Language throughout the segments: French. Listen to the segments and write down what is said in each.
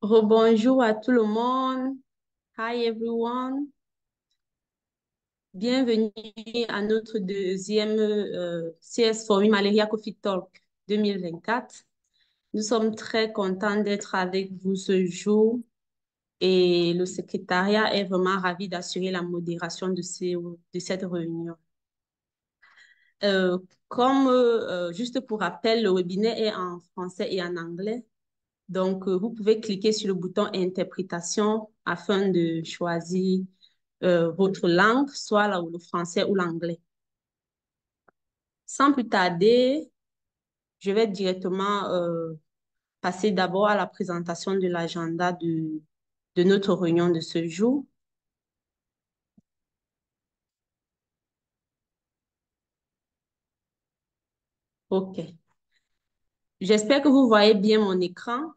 Rebonjour à tout le monde. Hi everyone. Bienvenue à notre deuxième CS Forum Malaria Coffee Talk 2024. Nous sommes très contents d'être avec vous ce jour et le secrétariat est vraiment ravi d'assurer la modération de cette réunion. Euh, juste pour rappel, le webinaire est en français et en anglais. Donc, vous pouvez cliquer sur le bouton interprétation afin de choisir votre langue, soit le français ou l'anglais. Sans plus tarder, je vais directement passer d'abord à la présentation de l'agenda de notre réunion de ce jour. OK. J'espère que vous voyez bien mon écran.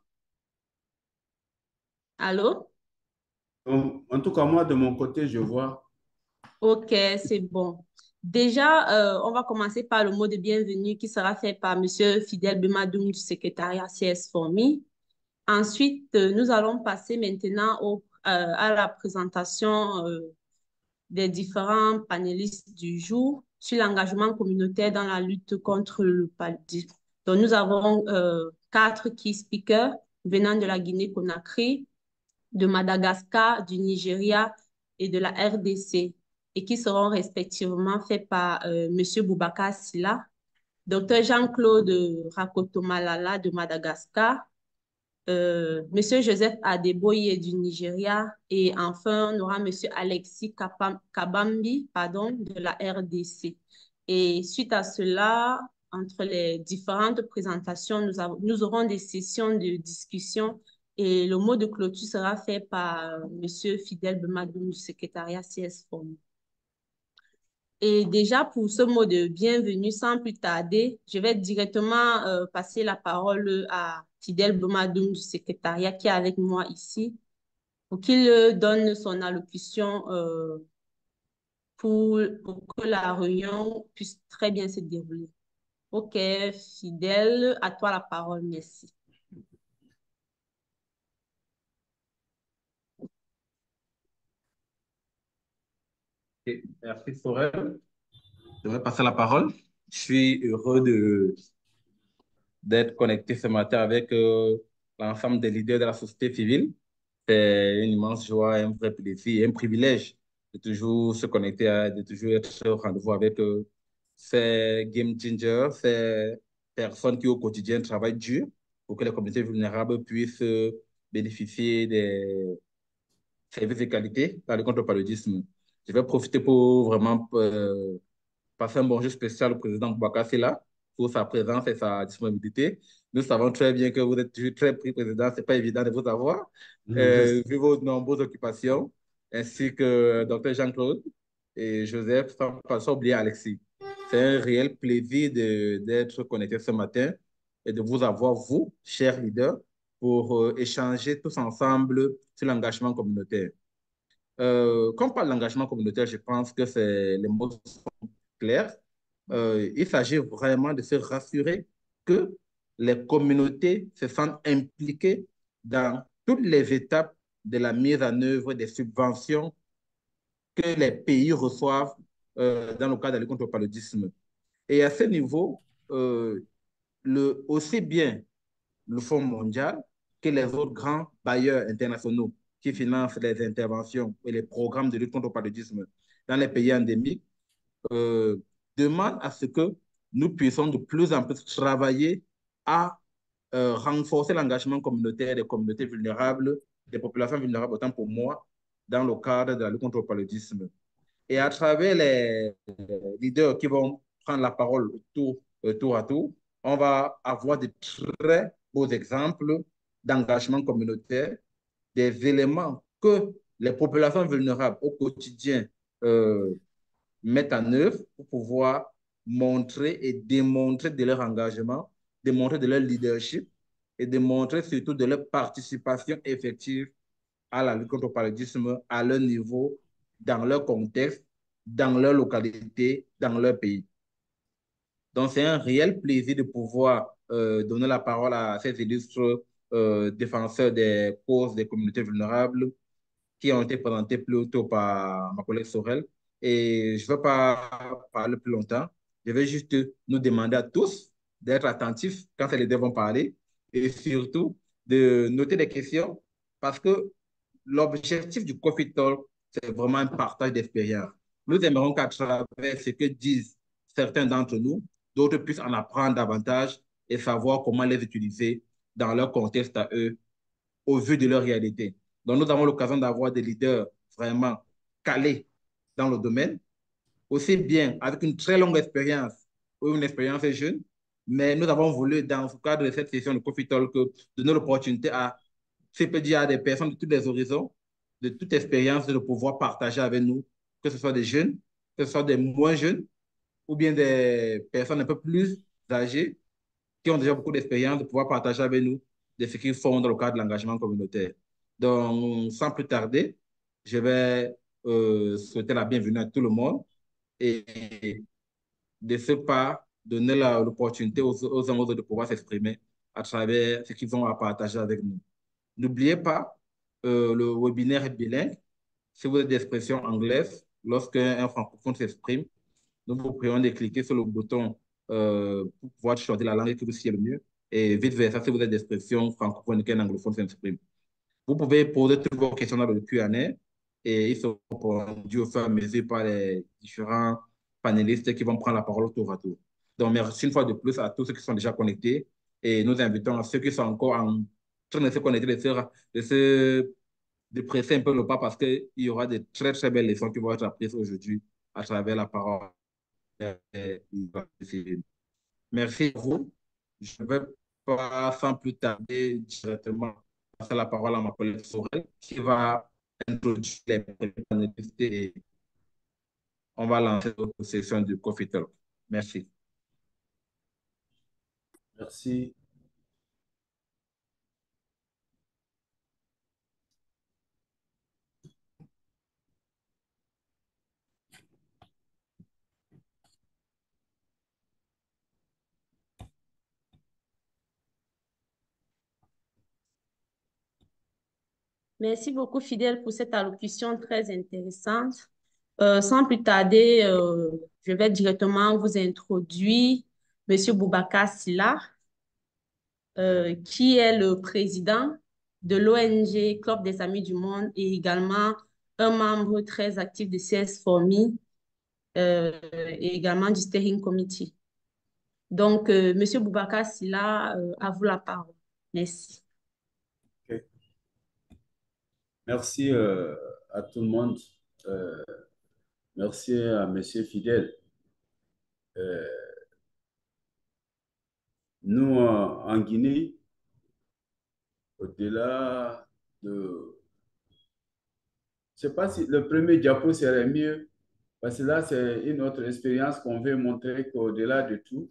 Allô? Donc, en tout cas, moi, de mon côté, je vois. OK, c'est bon. Déjà, on va commencer par le mot de bienvenue qui sera fait par Monsieur Fidel Bemadoum du secrétariat CS Formi. Ensuite, nous allons passer maintenant à la présentation des différents panélistes du jour sur l'engagement communautaire dans la lutte contre le paludisme. Donc, nous avons quatre key speakers venant de la Guinée-Conakry, de Madagascar, du Nigeria et de la RDC et qui seront respectivement faits par M. Boubacar Silla, Dr. Jean-Claude Rakotomalala de Madagascar, Monsieur Joseph Adeboye du Nigeria et enfin, on aura Monsieur Alexis Kabambi, pardon, de la RDC. Et suite à cela, entre les différentes présentations, nous aurons des sessions de discussion et le mot de clôture sera fait par Monsieur Fidel Bemadoum du secrétariat CS Forum. Et déjà, pour ce mot de bienvenue, sans plus tarder, je vais directement passer la parole à Fidel Bomadoum du secrétariat qui est avec moi ici pour qu'il donne son allocution pour que la réunion puisse très bien se dérouler. OK, Fidel, à toi la parole, merci. Ok, merci, Sorel. Je vais passer la parole. Je suis heureux d'être connecté ce matin avec l'ensemble des leaders de la société civile. C'est une immense joie, un vrai plaisir, un privilège de toujours se connecter, de toujours être au rendez-vous avec ces game changers, ces personnes qui au quotidien travaillent dur pour que les communautés vulnérables puissent bénéficier des services de qualité dans le contre le paludisme. Je vais profiter pour vraiment passer un bonjour spécial au président Boubacar Sela pour sa présence et sa disponibilité. Nous savons très bien que vous êtes toujours très pris, président. Ce n'est pas évident de vous avoir, vu vos nombreuses occupations, ainsi que Dr. Jean-Claude et Joseph, sans oublier Alexis. C'est un réel plaisir d'être connecté ce matin et de vous avoir, vous, chers leaders, pour échanger tous ensemble sur l'engagement communautaire. Quand on parle d'engagement communautaire, je pense que les mots sont clairs. Il s'agit vraiment de se rassurer que les communautés se sentent impliquées dans toutes les étapes de la mise en œuvre des subventions que les pays reçoivent dans le cadre de la lutte contre le paludisme. Et à ce niveau, euh, aussi bien le Fonds mondial que les autres grands bailleurs internationaux qui financent les interventions et les programmes de lutte contre le paludisme dans les pays endémiques euh, demandent à ce que nous puissions de plus en plus travailler à renforcer l'engagement communautaire des communautés vulnérables, des populations vulnérables, autant pour moi, dans le cadre de la lutte contre le paludisme. Et à travers les leaders qui vont prendre la parole tour à tour, on va avoir de très beaux exemples d'engagement communautaire, des éléments que les populations vulnérables au quotidien euh, mettent en œuvre pour pouvoir montrer et démontrer de leur engagement, démontrer de leur leadership et démontrer surtout de leur participation effective à la lutte contre le paludisme à leur niveau, dans leur contexte, dans leur localité, dans leur pays. Donc, c'est un réel plaisir de pouvoir donner la parole à ces illustres défenseurs des causes des communautés vulnérables qui ont été présentés plus tôt par ma collègue Sorel. Et je ne vais pas parler plus longtemps. Je vais juste nous demander à tous d'être attentifs quand les leaders vont parler et surtout de noter des questions parce que l'objectif du Coffee Talk, c'est vraiment un partage d'expérience. Nous aimerons qu'à travers ce que disent certains d'entre nous, d'autres puissent en apprendre davantage et savoir comment les utiliser dans leur contexte à eux au vu de leur réalité. Donc, nous avons l'occasion d'avoir des leaders vraiment calés dans le domaine, aussi bien avec une très longue expérience ou une expérience jeune, mais nous avons voulu, dans le cadre de cette session de Coffee Talk, donner l'opportunité à, je peux dire, à des personnes de tous les horizons, de toute expérience, de pouvoir partager avec nous, que ce soit des jeunes, que ce soit des moins jeunes, ou bien des personnes un peu plus âgées, qui ont déjà beaucoup d'expérience, de pouvoir partager avec nous de ce qu'ils font dans le cadre de l'engagement communautaire. Donc, sans plus tarder, je vais souhaiter la bienvenue à tout le monde et de ce pas donner l'opportunité aux uns aux autres de pouvoir s'exprimer à travers ce qu'ils ont à partager avec nous. N'oubliez pas, le webinaire est bilingue. Si vous avez des expressions anglaises, lorsqu'un francophone s'exprime, nous vous prions de cliquer sur le bouton pour pouvoir choisir la langue qui vous sied le mieux. Et vice-versa, si vous avez des expressions francophones qu'un anglophone s'exprime. Vous pouvez poser toutes vos questions dans le Q&A et ils seront répondus au fur et à mesure par les différents panélistes qui vont prendre la parole tour à tour. Donc, merci une fois de plus à tous ceux qui sont déjà connectés et nous invitons à ceux qui sont encore en train de se connecter de presser un peu le pas parce qu'il y aura de très, très belles leçons qui vont être apprises aujourd'hui à travers la parole. Merci à vous. Je ne vais pas sans plus tarder directement passer la parole à ma collègue Sorel qui va introduire les panélistes et on va lancer notre session du Coffee Talk. Merci. Merci. Merci beaucoup, Fidèle, pour cette allocution très intéressante. Sans plus tarder, je vais directement vous introduire Monsieur Boubacar Silla, qui est le président de l'ONG Club des Amis du Monde et également un membre très actif de CS Formi et également du Steering Committee. Donc, Monsieur Boubacar Silla, à vous la parole. Merci. Okay. Merci à tout le monde. Euh, merci à Monsieur Fidèle. Nous, en Guinée, au-delà de... Je ne sais pas si le premier diapo serait mieux, parce que là, c'est une autre expérience qu'on veut montrer qu'au-delà de tout,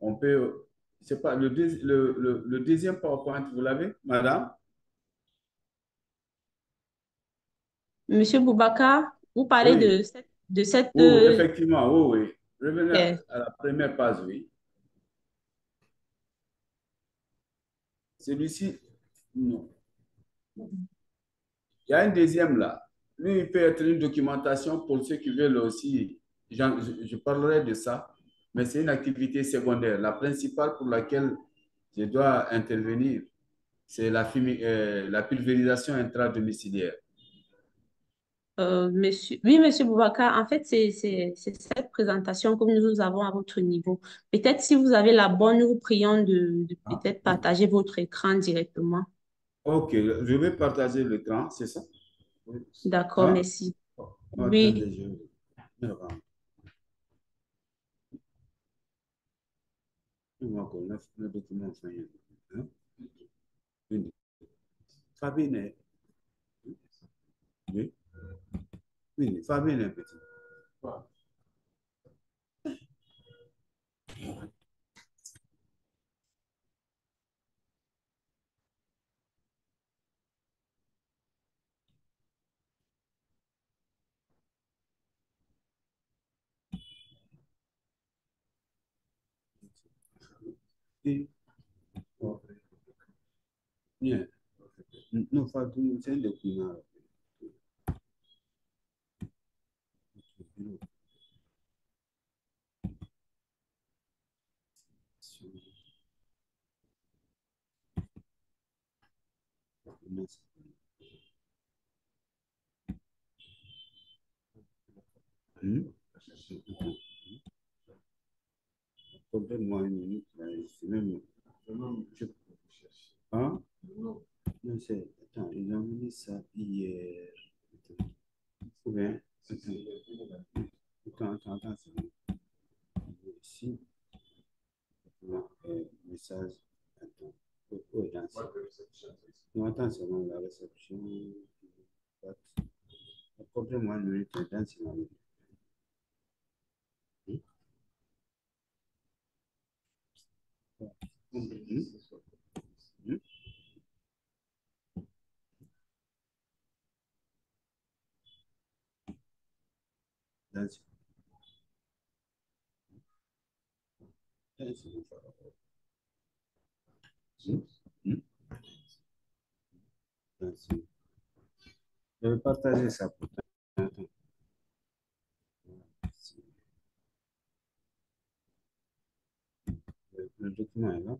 on peut... C'est pas le deuxième PowerPoint, vous l'avez, madame? Monsieur Boubacar, vous parlez Oui, de cette oui, oui, effectivement, oui, oui. Revenez ok. à la première page, oui. Celui-ci, non. Il y a un deuxième là. Lui, il peut être une documentation pour ceux qui veulent aussi. Je parlerai de ça, mais c'est une activité secondaire. La principale pour laquelle je dois intervenir, c'est la pulvérisation intradomiciliaire. Oui, Monsieur Boubacar, en fait, c'est cette présentation que nous avons à votre niveau. Peut-être si vous avez la bonne, nous vous prions de Ah, peut-être partager votre écran directement. ok, je vais partager l'écran, c'est ça? Oui. D'accord, Hein? merci. Oh, Oui, attendez, je vais rendre. Je vais connaître le document. Hein? Une- Fabine, oui, oui, Fabine, petit. Et- Bien. Non, Fatou, c'est un document. Donne-moi une minute. C'est même. Hein? Non, c'est. Attends, ils ont mis ça hier. Ou bien. Attends, c'est bon. Ici. Message. Attends. Oh, dans ça. Non, attends, c'est bon, la réception. Accorde-moi une minute, attends, c'est bon. Dans je vais partager ça pour toi. Le document est là.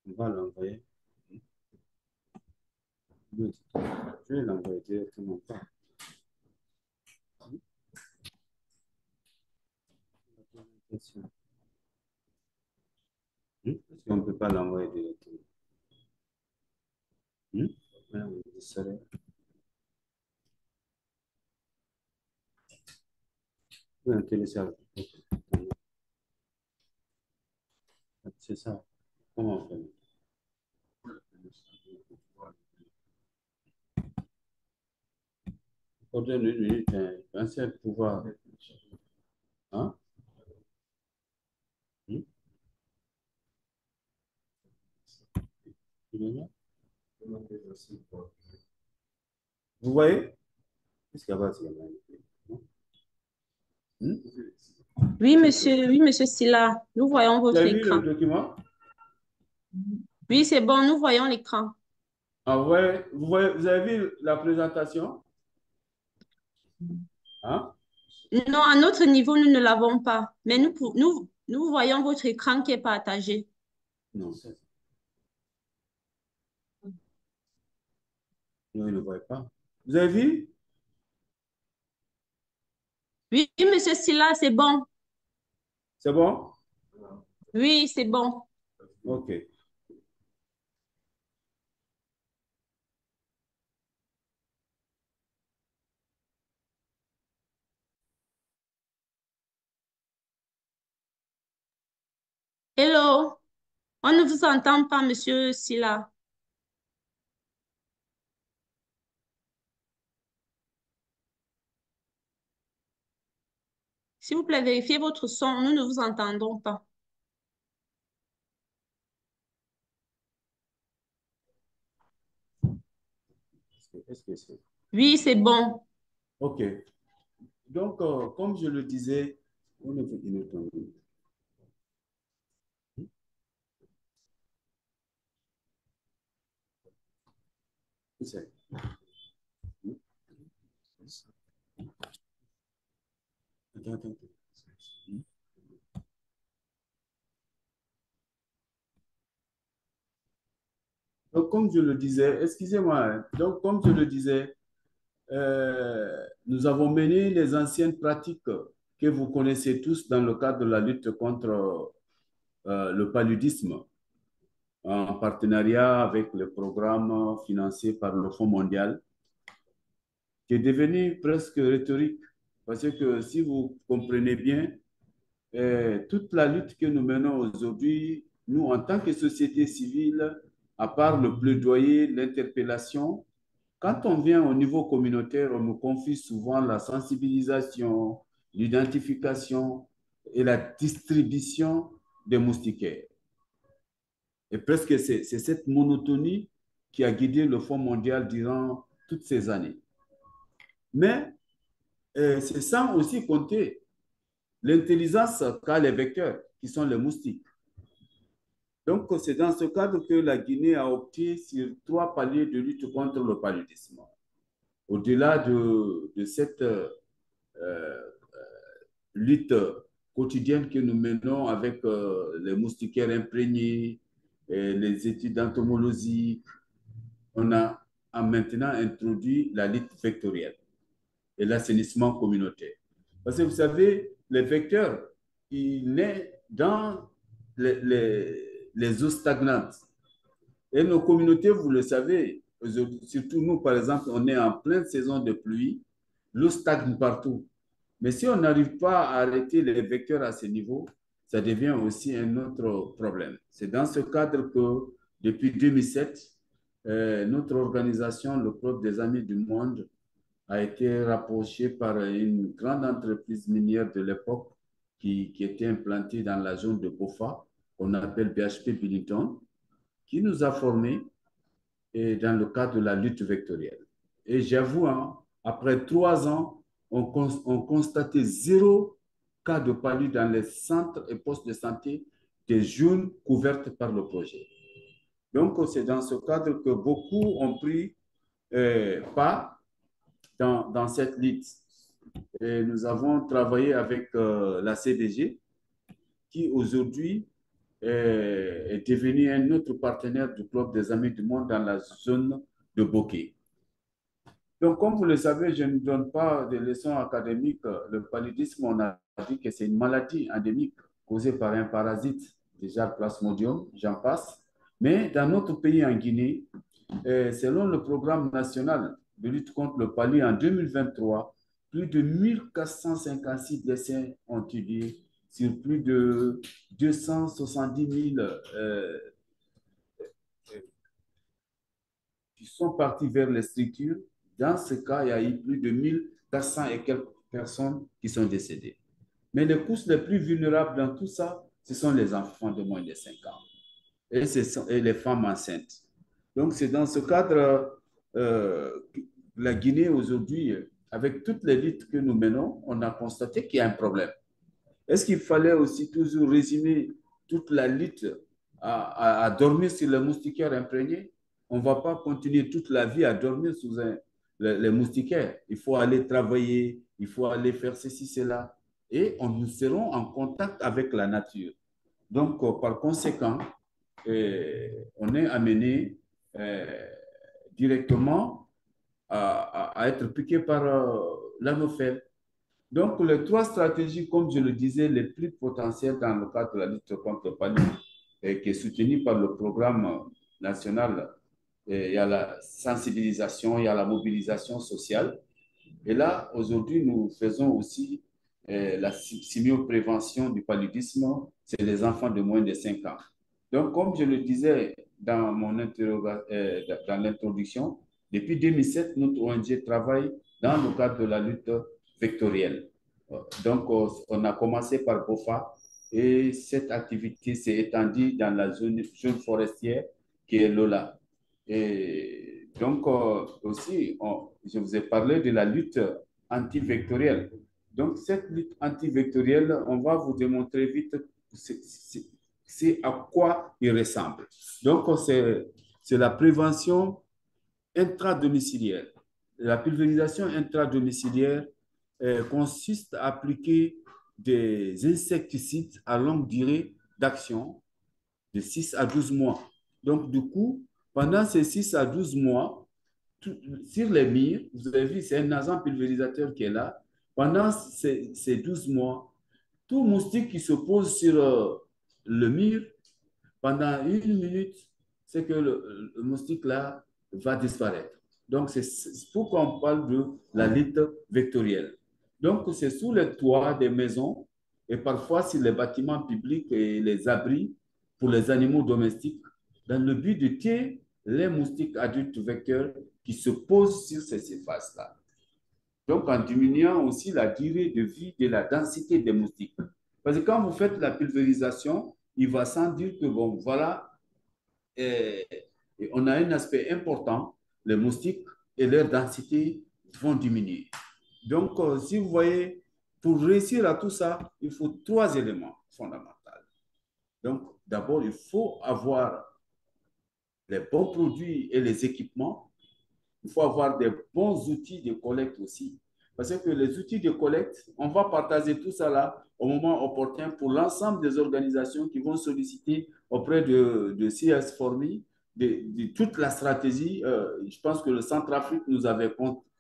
On va l'envoyer. Je vais l'envoyer directement pas. Est-ce qu'on ne peut pas l'envoyer directement? Oui, on télécharge. C'est ça. Comment on fait? Coordonne une minute, pensez à pouvoir. Hein? Vous voyez? Qu'est-ce qu'il y a pas? Oui, monsieur Silla, nous voyons Vous votre avez vu le écran. document? Oui, c'est bon, nous voyons l'écran. Ah ouais, vous avez vu la présentation? Hein? Non, à notre niveau, nous ne l'avons pas. Mais nous voyons votre écran qui est partagé. Non. Non, il ne voit pas. Vous avez vu? Oui, monsieur Silla, c'est bon. C'est bon? Oui, c'est bon. OK. Hello, on ne vous entend pas, monsieur Silla. S'il vous plaît, vérifiez votre son, nous ne vous entendons pas. Est-ce que c'est... Oui, c'est bon. OK. Donc, comme je le disais, on est inattendu. C'est... Attends. Donc, comme je le disais, excusez-moi, hein. Donc, comme je le disais, nous avons mené les anciennes pratiques que vous connaissez tous dans le cadre de la lutte contre le paludisme, en partenariat avec le programme financé par le Fonds mondial, qui est devenu presque rhétorique. Parce que si vous comprenez bien, toute la lutte que nous menons aujourd'hui, nous, en tant que société civile, à part le plaidoyer, l'interpellation, quand on vient au niveau communautaire, on nous confie souvent la sensibilisation, l'identification et la distribution des moustiquaires. Et presque c'est cette monotonie qui a guidé le Fonds mondial durant toutes ces années. Mais c'est sans aussi compter l'intelligence qu'a les vecteurs, qui sont les moustiques. Donc, c'est dans ce cadre que la Guinée a opté sur 3 paliers de lutte contre le paludisme. Au-delà de cette lutte quotidienne que nous menons avec les moustiquaires imprégnés, et les études entomologiques, on a maintenant introduit la lutte vectorielle et l'assainissement communautaire. Parce que vous savez, les vecteurs, ils naissent dans les eaux stagnantes. Et nos communautés, vous le savez, surtout nous, par exemple, on est en pleine saison de pluie, l'eau stagne partout. Mais si on n'arrive pas à arrêter les vecteurs à ce niveau, ça devient aussi un autre problème. C'est dans ce cadre que, depuis 2007, notre organisation, le Club des Amis du Monde, a été rapproché par une grande entreprise minière de l'époque qui était implantée dans la zone de Bofa, qu'on appelle BHP Billiton, qui nous a formés et dans le cadre de la lutte vectorielle. Et j'avoue, hein, après 3 ans, on constatait 0 cas de palu dans les centres et postes de santé des zones couvertes par le projet. Donc, c'est dans ce cadre que beaucoup ont pris part dans cette lutte. Et nous avons travaillé avec la CDG, qui aujourd'hui est devenu un autre partenaire du Club des Amis du Monde dans la zone de Bokeh. Donc, comme vous le savez, je ne donne pas de leçons académiques. Le paludisme, on a dit que c'est une maladie endémique causée par un parasite, déjà le Plasmodium, j'en passe. Mais dans notre pays, en Guinée, selon le programme national de lutte contre le palu en 2023, plus de 1456 décès ont eu lieu sur plus de 270 000 qui sont partis vers les structures. Dans ce cas, il y a eu plus de 1400 et quelques personnes qui sont décédées. Mais les couches les plus vulnérables dans tout ça, ce sont les enfants de moins de 5 ans et les femmes enceintes. Donc, c'est dans ce cadre, la Guinée aujourd'hui, avec toutes les luttes que nous menons, on a constaté qu'il y a un problème. Est-ce qu'il fallait aussi toujours résumer toute la lutte à dormir sur les moustiquaires imprégnés? On ne va pas continuer toute la vie à dormir sous les moustiquaires. Il faut aller travailler, il faut aller faire ceci, cela. Et nous serons en contact avec la nature. Donc, par conséquent, on est amené directement à être piqué par l'anophèle. Donc, les 3 stratégies, comme je le disais, les plus potentielles dans le cadre de la lutte contre le palu, qui est soutenue par le programme national, il y a la sensibilisation, il y a la mobilisation sociale. Et là, aujourd'hui, nous faisons aussi la simioprévention du paludisme, c'est les enfants de moins de 5 ans. Donc, comme je le disais dans dans l'introduction, depuis 2007, notre ONG travaille dans le cadre de la lutte vectorielle. Donc, on a commencé par BOFA et cette activité s'est étendue dans la zone forestière qui est Lola. Et donc, aussi, je vous ai parlé de la lutte antivectorielle. Donc, cette lutte antivectorielle, on va vous démontrer vite c'est à quoi il ressemble. Donc, c'est la prévention intradomiciliaire. La pulvérisation intradomiciliaire consiste à appliquer des insecticides à longue durée d'action de 6 à 12 mois. Donc, du coup, pendant ces 6 à 12 mois, sur les murs, vous avez vu, c'est un agent pulvérisateur qui est là. Pendant ces 12 mois, tout moustique qui se pose sur le mur, pendant 1 minute, c'est que le moustique là va disparaître. Donc, c'est pourquoi on parle de la lutte vectorielle. Donc, c'est sous les toits des maisons et parfois sur les bâtiments publics et les abris pour les animaux domestiques, dans le but de tuer les moustiques adultes vecteurs qui se posent sur ces surfaces-là. Donc, en diminuant aussi la durée de vie de la densité des moustiques. Parce que quand vous faites la pulvérisation, il va sans dire que, bon, voilà, on a un aspect important, les moustiques et leur densité vont diminuer. Donc, si vous voyez, pour réussir à tout ça, il faut 3 éléments fondamentaux. Donc, d'abord, il faut avoir les bons produits et les équipements. Il faut avoir des bons outils de collecte aussi. Parce que les outils de collecte, on va partager tout ça là au moment opportun pour l'ensemble des organisations qui vont solliciter auprès de CS Formi de toute la stratégie. Je pense que le Centrafrique nous avait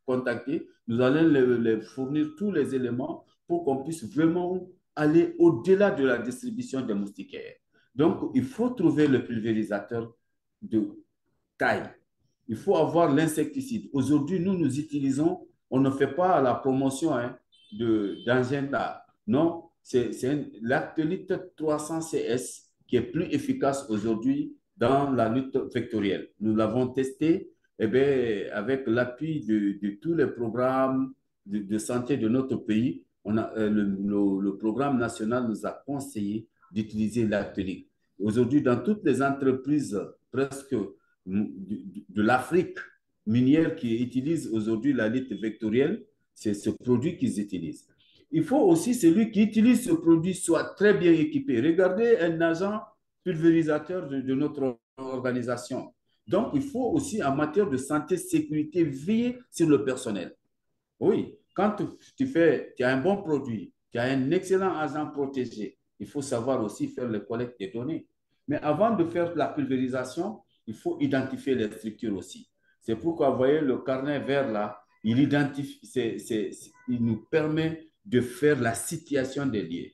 contacté. Nous allons les fournir tous les éléments pour qu'on puisse vraiment aller au-delà de la distribution des moustiquaires. Donc, il faut trouver le pulvérisateur de taille. Il faut avoir l'insecticide. Aujourd'hui, nous utilisons, on ne fait pas la promotion d'Angenta. Non, c'est l'actélite 300 CS qui est plus efficace aujourd'hui dans la lutte vectorielle. Nous l'avons testé avec l'appui de tous les programmes de santé de notre pays. Le programme national nous a conseillé d'utiliser l'actélite. Aujourd'hui, dans toutes les entreprises presque de l'Afrique minière qui utilise aujourd'hui la lutte vectorielle, c'est ce produit qu'ils utilisent. Il faut aussi celui qui utilise ce produit soit très bien équipé. Regardez un agent pulvérisateur de notre organisation. Donc, il faut aussi, en matière de santé, sécurité, veiller sur le personnel. Oui, quand tu as un bon produit, tu as un excellent agent protégé, il faut savoir aussi faire le collecte des données. Mais avant de faire la pulvérisation, il faut identifier les structures aussi. C'est pourquoi, vous voyez, le carnet vert là, il identifie, il nous permet de faire la situation des lieux.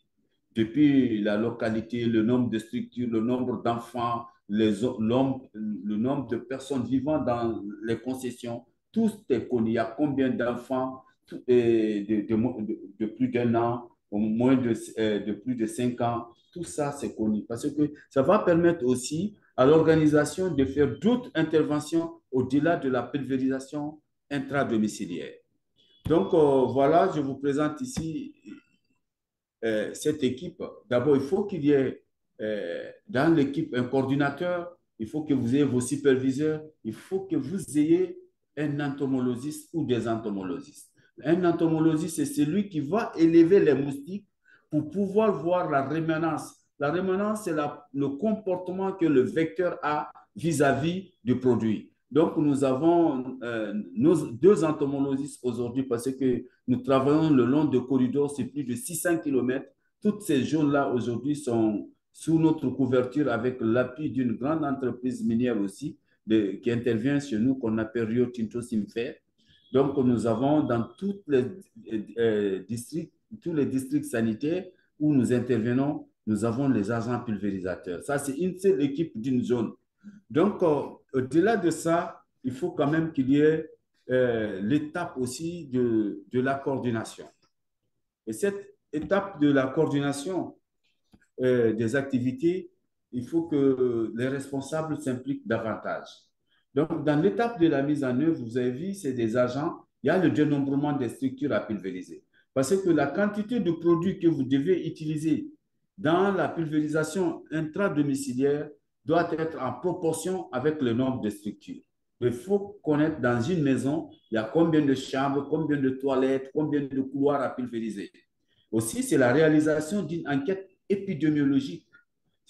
Depuis la localité, le nombre de structures, le nombre d'enfants, le nombre de personnes vivant dans les concessions, tout est connu. Il y a combien d'enfants de plus d'un an, au moins de plus de 5 ans. Tout ça, c'est connu parce que ça va permettre aussi à l'organisation de faire d'autres interventions au-delà de la pulvérisation intradomiciliaire. Donc, voilà, je vous présente ici cette équipe. D'abord, il faut qu'il y ait dans l'équipe un coordinateur, il faut que vous ayez vos superviseurs, il faut que vous ayez un entomologiste ou des entomologistes. Un entomologiste, c'est celui qui va élever les moustiques pour pouvoir voir la rémanence. La rémanence, c'est le comportement que le vecteur a vis-à-vis du produit. Donc, nous avons nos 2 entomologistes aujourd'hui parce que nous travaillons le long de corridors, c'est plus de 600 km. Toutes ces zones-là aujourd'hui sont sous notre couverture avec l'appui d'une grande entreprise minière aussi qui intervient chez nous, qu'on appelle Rio Tinto Simfer. Donc, nous avons dans tous les districts sanitaires où nous intervenons, nous avons les agents pulvérisateurs. Ça, c'est une seule équipe d'une zone. Donc, au-delà de ça, il faut quand même qu'il y ait l'étape aussi de la coordination. Et cette étape de la coordination des activités, il faut que les responsables s'impliquent davantage. Donc, dans l'étape de la mise en œuvre, vous avez vu, c'est des agents, il y a le dénombrement des structures à pulvériser. Parce que la quantité de produits que vous devez utiliser dans la pulvérisation intradomiciliaire doit être en proportion avec le nombre de structures. Il faut connaître dans une maison, il y a combien de chambres, combien de toilettes, combien de couloirs à pulvériser. Aussi, c'est la réalisation d'une enquête épidémiologique.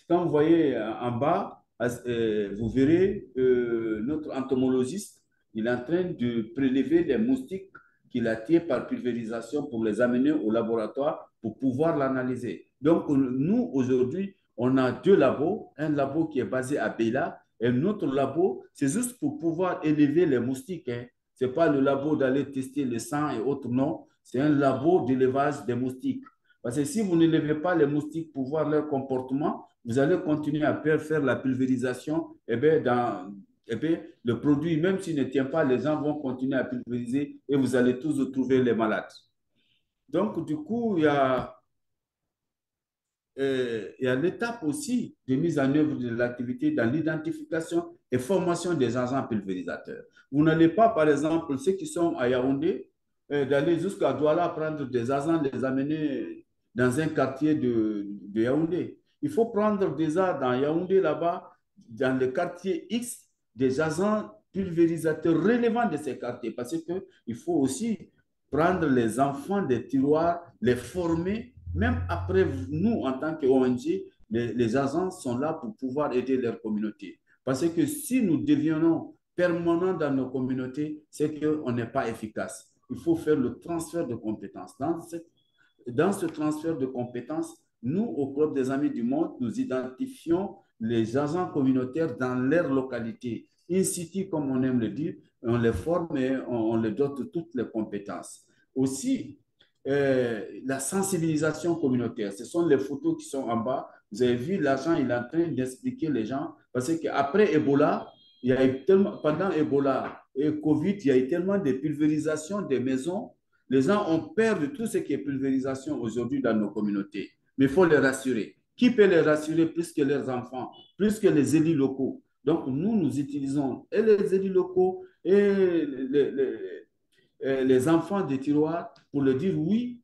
Quand vous voyez en bas, vous verrez notre entomologiste, il est en train de prélever les moustiques qu'il a tirés par pulvérisation pour les amener au laboratoire pour pouvoir l'analyser. Donc, nous, aujourd'hui, on a 2 labos, un labo qui est basé à Bela et un autre labo, c'est juste pour pouvoir élever les moustiques. Hein. Ce n'est pas le labo d'aller tester le sang et autres, non. C'est un labo d'élevage des moustiques. Parce que si vous n'élevez pas les moustiques pour voir leur comportement, vous allez continuer à faire la pulvérisation. Le produit, même s'il ne tient pas, les gens vont continuer à pulvériser et vous allez tous trouver les malades. Donc, du coup, il y a l'étape aussi de mise en œuvre de l'activité dans l'identification et formation des agents pulvérisateurs. Vous n'allez pas, par exemple, ceux qui sont à Yaoundé, d'aller jusqu'à Douala prendre des agents, les amener dans un quartier de Yaoundé. Il faut prendre déjà dans Yaoundé, là-bas, dans le quartier X, des agents pulvérisateurs relevant de ces quartiers, parce qu'il faut aussi prendre les enfants des tiroirs, les former. Même après, nous, en tant qu'ONG, Les agents sont là pour pouvoir aider leur communauté. Parce que si nous devenons permanents dans nos communautés, c'est qu'on n'est pas efficace. Il faut faire le transfert de compétences. Dans ce transfert de compétences, nous, au Club des Amis du Monde, nous identifions les agents communautaires dans leur localité. In situ, comme on aime le dire, on les forme et on les dote toutes les compétences. Aussi, la sensibilisation communautaire, ce sont les photos qui sont en bas. Vous avez vu, l'agent, il est en train d'expliquer les gens, parce qu'après Ebola, il y a eu tellement, pendant Ebola et Covid, il y a eu tellement de pulvérisation des maisons. Les gens ont peur de tout ce qui est pulvérisation aujourd'hui dans nos communautés. Mais il faut les rassurer. Qui peut les rassurer plus que leurs enfants, plus que les élus locaux? Donc, nous utilisons et les élus locaux et les enfants des tiroirs pour leur dire oui,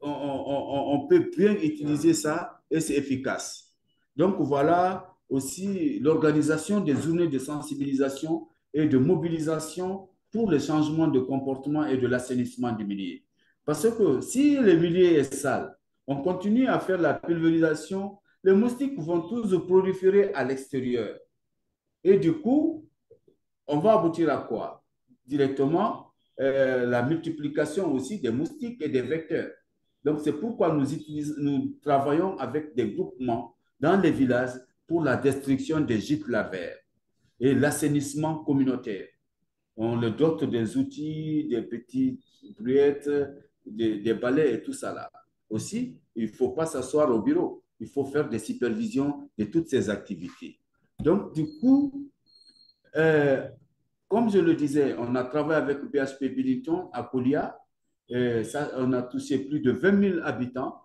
on peut bien utiliser ça et c'est efficace. Donc, voilà aussi l'organisation des journées de sensibilisation et de mobilisation pour le changement de comportement et de l'assainissement du milieu. Parce que si le milieu est sale, on continue à faire la pulvérisation, les moustiques vont tous proliférer à l'extérieur. Et du coup, on va aboutir à quoi? Directement, la multiplication aussi des moustiques et des vecteurs. Donc, c'est pourquoi nous travaillons avec des groupements dans les villages pour la destruction des gîtes larvaires et l'assainissement communautaire. On le dote des outils, des petites brouettes, des balais et tout ça là. Aussi, il ne faut pas s'asseoir au bureau. Il faut faire des supervisions de toutes ces activités. Donc, du coup, euh, comme je le disais, on a travaillé avec le PHP Biliton à Kolia. Ça, on a touché plus de 20 000 habitants.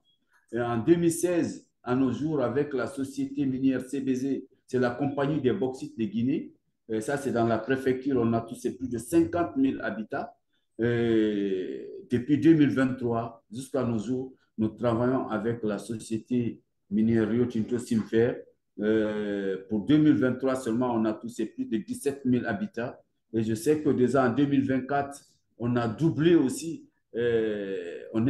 Et en 2016, à nos jours, avec la société minière CBZ, c'est la compagnie des bauxites de Guinée. Et ça, c'est dans la préfecture, on a touché plus de 50 000 habitants. Depuis 2023 jusqu'à nos jours, nous travaillons avec la société minière Rio Tinto Simfer. Pour 2023 seulement, on a touché plus de 17 000 habitants. Et je sais que déjà en 2024, on a doublé aussi. On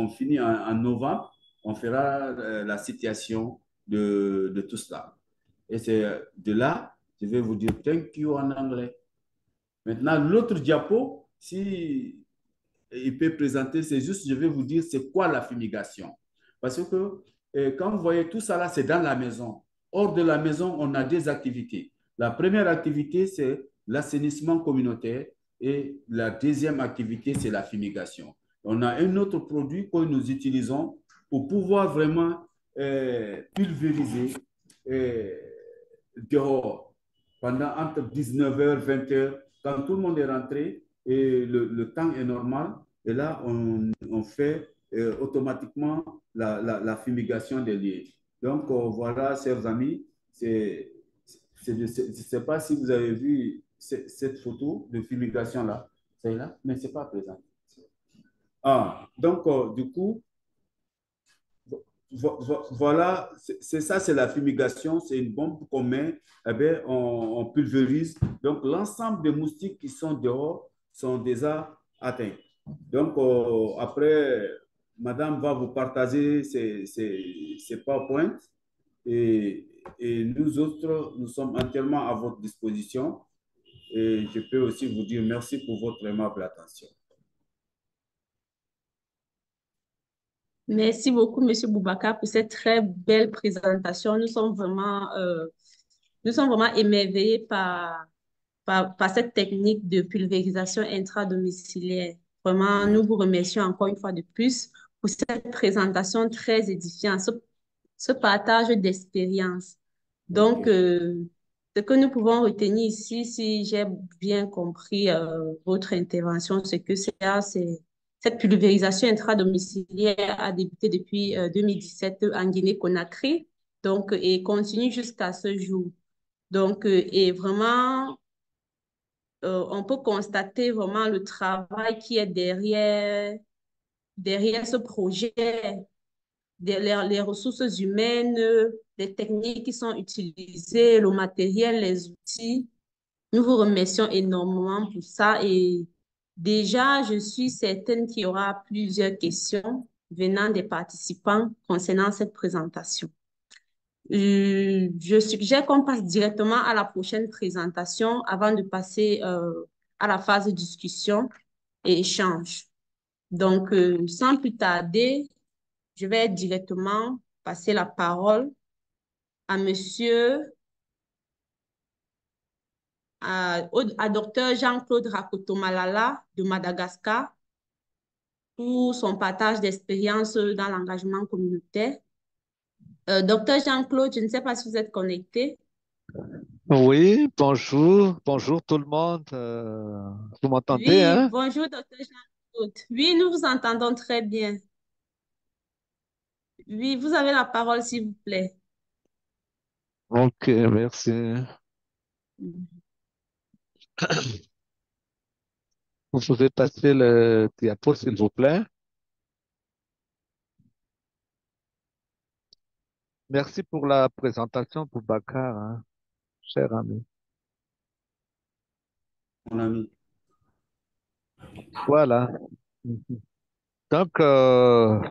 finit en novembre, on fera la situation de tout cela. Et c'est de là, je vais vous dire thank you en anglais. Maintenant, l'autre diapo, si il peut présenter, c'est juste, je vais vous dire, c'est quoi la fumigation. Parce que quand vous voyez tout ça là, c'est dans la maison. Hors de la maison, on a des activités. La première activité, c'est l'assainissement communautaire et la deuxième activité, c'est la fumigation. On a un autre produit que nous utilisons pour pouvoir vraiment pulvériser euh, dehors pendant entre 19h, 20h, quand tout le monde est rentré et le temps est normal. Et là, on fait automatiquement la fumigation des lieux. Donc, voilà, chers amis, je ne sais pas si vous avez vu cette photo de fumigation-là. C'est là, mais ce n'est pas présent. Ah, donc, du coup, voilà, c'est ça, c'est la fumigation, c'est une bombe qu'on met, eh bien, on pulvérise. Donc, l'ensemble des moustiques qui sont dehors sont déjà atteints. Donc, après, madame va vous partager ses PowerPoint et nous autres, nous sommes entièrement à votre disposition. Et je peux aussi vous dire merci pour votre aimable attention. Merci beaucoup, Monsieur Boubacar, pour cette très belle présentation. Nous sommes vraiment émerveillés par cette technique de pulvérisation intradomiciliaire. Vraiment, nous vous remercions encore une fois de plus pour cette présentation très édifiante, ce partage d'expérience. Donc, OK. ce que nous pouvons retenir ici, si j'ai bien compris votre intervention, c'est que cette pulvérisation intradomiciliaire a débuté depuis 2017 en Guinée-Conakry, donc, et continue jusqu'à ce jour. Donc, et vraiment, on peut constater vraiment le travail qui est derrière ce projet, les ressources humaines, les techniques qui sont utilisées, le matériel, les outils. Nous vous remercions énormément pour ça et déjà, je suis certaine qu'il y aura plusieurs questions. venant des participants concernant cette présentation. Je suggère qu'on passe directement à la prochaine présentation avant de passer à la phase de discussion et échange. Donc, sans plus tarder, je vais directement passer la parole à monsieur, à docteur Jean-Claude Rakotomalala de Madagascar pour son partage d'expérience dans l'engagement communautaire. Docteur Jean-Claude, je ne sais pas si vous êtes connecté. Oui, bonjour tout le monde. Vous m'entendez, Oui, hein? bonjour, docteur Jean-Claude. Oui, nous vous entendons très bien. Oui, vous avez la parole, s'il vous plaît. Ok, merci. Vous pouvez passer le diapo, s'il vous plaît. Merci pour la présentation, Boubacar, hein, cher ami. Mon ami. Voilà. Mhm. Donc,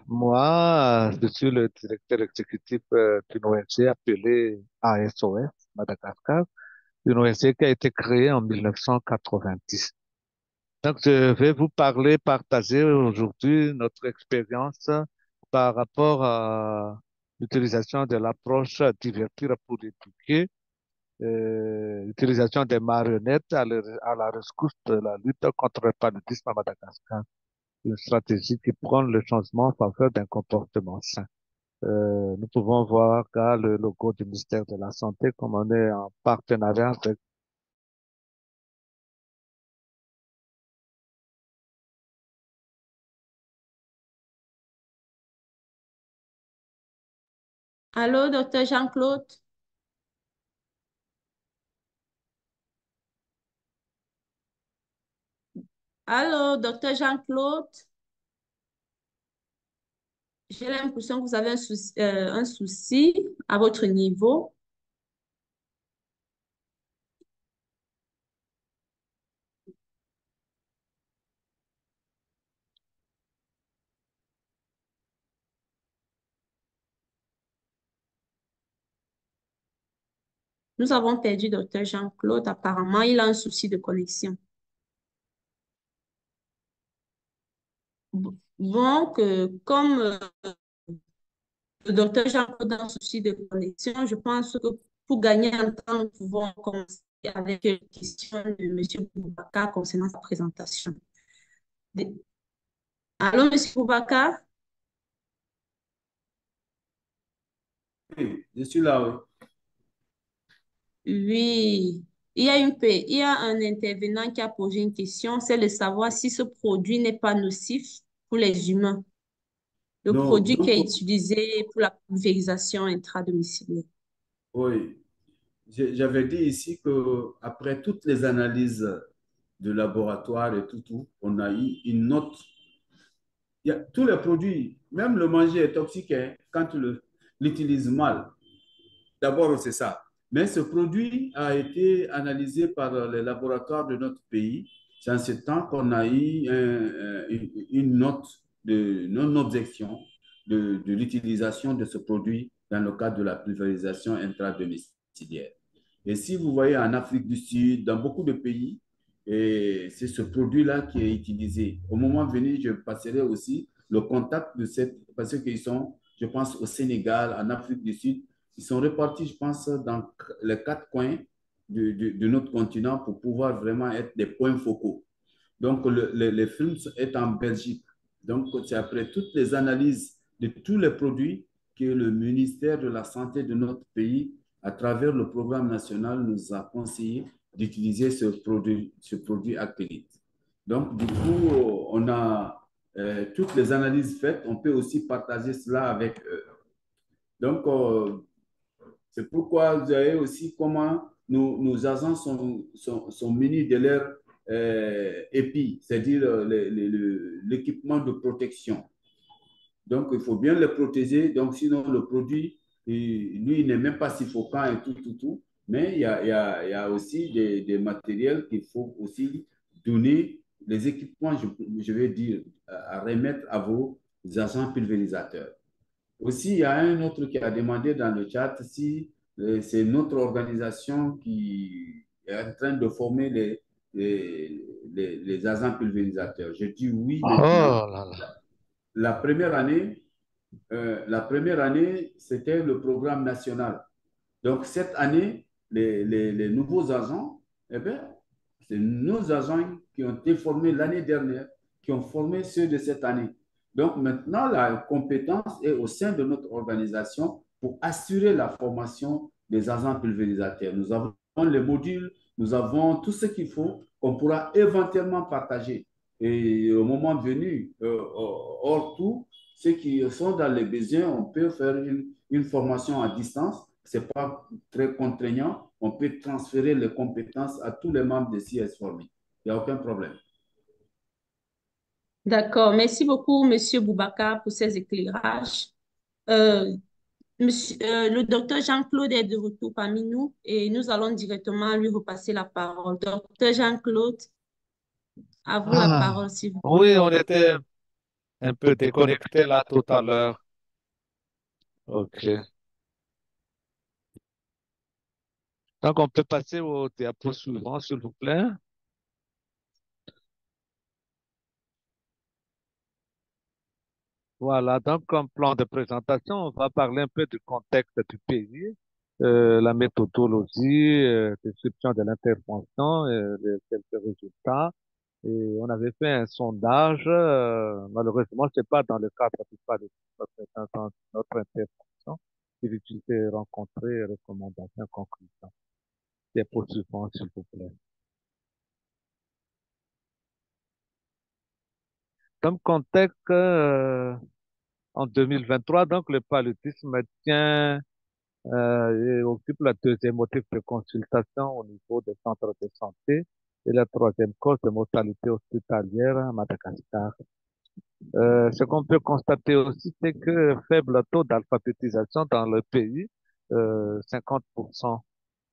moi, je suis le directeur exécutif d'une ONG appelée ASOS, Madagascar, une ONG qui a été créée en 1990. Donc, je vais vous partager aujourd'hui notre expérience par rapport à l'utilisation de l'approche divertir pour éduquer, l'utilisation des marionnettes à la rescousse de la lutte contre le paludisme à Madagascar. Une stratégie qui prône le changement en faveur d'un comportement sain. Nous pouvons voir là le logo du ministère de la Santé, comme on est en partenariat avec. Allô, docteur Jean-Claude? Allô, docteur Jean-Claude? J'ai l'impression que vous avez un souci à votre niveau. Nous avons perdu docteur Jean-Claude. Apparemment, il a un souci de connexion. Donc, comme le docteur Jean-Claude a un souci de connexion, je pense que pour gagner un temps, nous pouvons commencer avec une question de M. Boubacar concernant sa présentation. Allô, M. Boubacar? Oui, je suis là, oui. Oui, il y a un intervenant qui a posé une question, c'est de savoir si ce produit n'est pas nocif pour les humains. Le Donc, produit qui est utilisé pour la pulvérisation intradomiciliaire. oui, j'avais dit ici que après toutes les analyses de laboratoire et tout, on a eu une note. Tous les produits, même le manger est toxique hein, quand tu l'utilises mal. D'abord, c'est ça. Mais ce produit a été analysé par les laboratoires de notre pays. C'est en ce temps qu'on a eu une note de non-objection de l'utilisation de ce produit dans le cadre de la pulvérisation intradomiciliaire. Et si vous voyez en Afrique du Sud, dans beaucoup de pays, et c'est ce produit-là qui est utilisé. Au moment venu, je passerai aussi le contact de cette, parce qu'ils sont, je pense, au Sénégal, en Afrique du Sud, ils sont répartis, je pense, dans les quatre coins de notre continent pour pouvoir vraiment être des points focaux. Donc, le film est en Belgique. Donc, c'est après toutes les analyses de tous les produits que le ministère de la Santé de notre pays, à travers le programme national, nous a conseillé d'utiliser ce produit actélite. Donc, du coup, on a toutes les analyses faites. On peut aussi partager cela avec eux. Donc, c'est pourquoi vous avez aussi comment nos agents sont munis de leur EPI, c'est-à-dire l'équipement de protection. Donc, il faut bien les protéger. Donc, sinon, le produit, lui, il n'est même pas suffocant et tout. Mais il y a aussi des matériels qu'il faut aussi donner, les équipements, je vais dire, à remettre à vos agents pulvérisateurs. Aussi, il y a un autre qui a demandé dans le chat si c'est notre organisation qui est en train de former les agents pulvérisateurs. Je dis oui maintenant. Oh là là. La première année, c'était le programme national. Donc, cette année, les nouveaux agents, eh bien, c'est nos agents qui ont été formés l'année dernière, qui ont formé ceux de cette année. Donc, maintenant, la compétence est au sein de notre organisation pour assurer la formation des agents pulvérisateurs. Nous avons les modules, nous avons tout ce qu'il faut qu'on pourra éventuellement partager. Et au moment venu, hors tout, ceux qui sont dans les besoins, on peut faire une formation à distance. Ce n'est pas très contraignant. On peut transférer les compétences à tous les membres de CS Formés. Il n'y a aucun problème. D'accord. Merci beaucoup, Monsieur Boubacar, pour ces éclairages. Euh, le docteur Jean-Claude est de retour parmi nous et nous allons directement lui repasser la parole. Docteur Jean-Claude, à vous la Ah, parole, s'il vous plaît. oui, on était un peu déconnecté là tout à l'heure. OK. Donc, on peut passer au diapo suivant, s'il vous plaît. Voilà, donc comme plan de présentation, on va parler un peu du contexte du pays, la méthodologie, description de l'intervention, quelques résultats. Et on avait fait un sondage, malheureusement, c'est pas dans le cadre du pas de notre intervention, difficultés rencontrées, recommandations, conclusions. C'est poursuivant, s'il vous plaît. Comme contexte, en 2023, donc le paludisme tient et occupe la deuxième motif de consultation au niveau des centres de santé et la troisième cause de mortalité hospitalière à Madagascar. Ce qu'on peut constater aussi, c'est que faible taux d'alphabétisation dans le pays, 50%,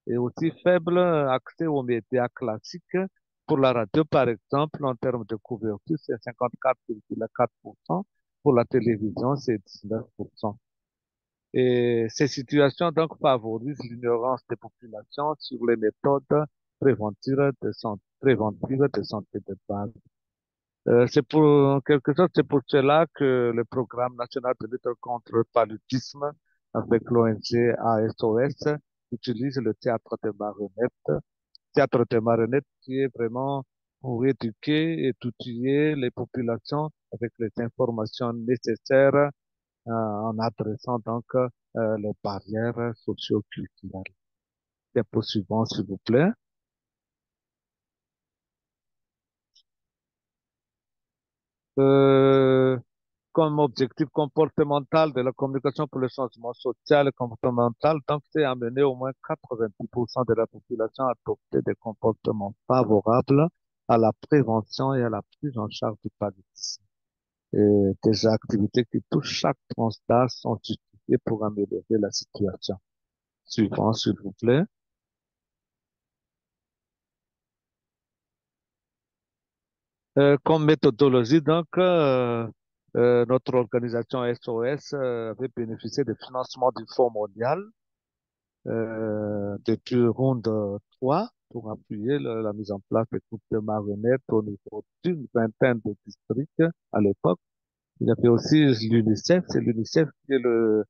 et aussi faible accès aux médias classiques. Pour la radio, par exemple, en termes de couverture, c'est 54,4%. Pour la télévision, c'est 19%. Et ces situations donc favorisent l'ignorance des populations sur les méthodes préventives de santé de base. C'est pour en quelque sorte, c'est pour cela que le programme national de lutte contre le paludisme avec l'ONG ASOS utilise le théâtre de marionnettes. Théâtre de marionnettes qui est vraiment pour éduquer et outiller les populations avec les informations nécessaires en adressant donc les barrières socio-culturelles. Diapo suivant, s'il vous plaît. Euh, Comme objectif comportemental de la communication pour le changement social et comportemental, donc c'est amener au moins 90% de la population à adopter des comportements favorables à la prévention et à la prise en charge du paludisme. Et des activités qui touchent chaque tranche d'âge sont justifiées pour améliorer la situation. Suivant, s'il vous plaît. Comme méthodologie, donc, notre organisation SOS avait bénéficié des financements du Fonds mondial depuis Ronde 3 pour appuyer la mise en place des groupes de marionnettes au niveau d'une vingtaine de districts à l'époque. Il y avait aussi l'UNICEF, c'est l'UNICEF qui le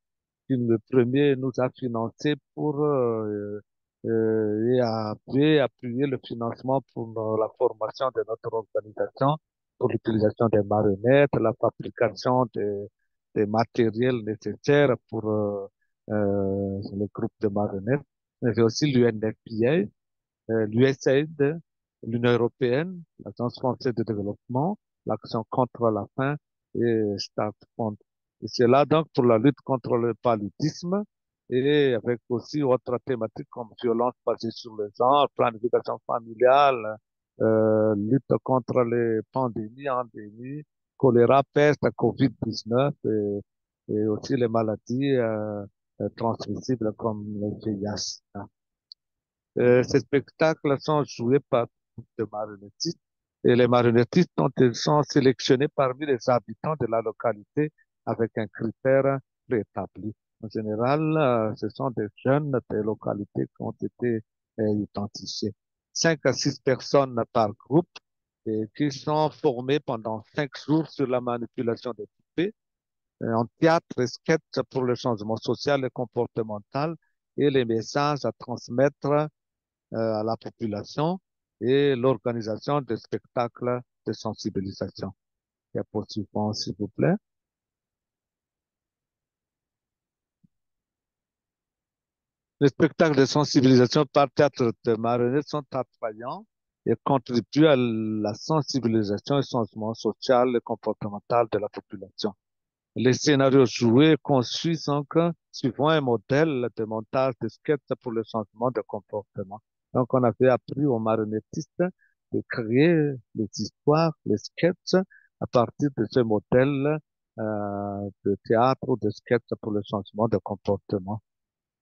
premier nous a financé pour et a appuyer le financement pour la formation de notre organisation, pour l'utilisation des marionnettes, la fabrication des matériels nécessaires pour le groupe de marionnettes. Il y avait aussi l'UNFPA, l'USAID, l'Union européenne, l'Agence française de développement, l'Action contre la faim et Start Fund. Et c'est là donc pour la lutte contre le paludisme et avec aussi autres thématiques comme violence basée sur le genre, planification familiale, lutte contre les pandémies, endémies, choléra, peste, COVID-19 et aussi les maladies transmissibles comme le VIH. Ces spectacles sont joués par de marionnettistes Et les marionnettistes sont sélectionnés parmi les habitants de la localité avec un critère préétabli. En général, ce sont des jeunes des localités qui ont été identifiés. 5 à 6 personnes par groupe et qui sont formées pendant 5 jours sur la manipulation des poupées, en théâtre, sketch pour le changement social et comportemental et les messages à transmettre à la population et l'organisation de spectacles de sensibilisation. Diapo suivant, s'il vous plaît. Les spectacles de sensibilisation par théâtre de marionnettes sont attrayants et contribuent à la sensibilisation et changement social et comportemental de la population. Les scénarios joués conçus sont suivant un modèle de montage de sketch pour le changement de comportement. Donc, on avait appris aux marionnettistes de créer les histoires, les sketchs à partir de ce modèle de théâtre ou de sketch pour le changement de comportement.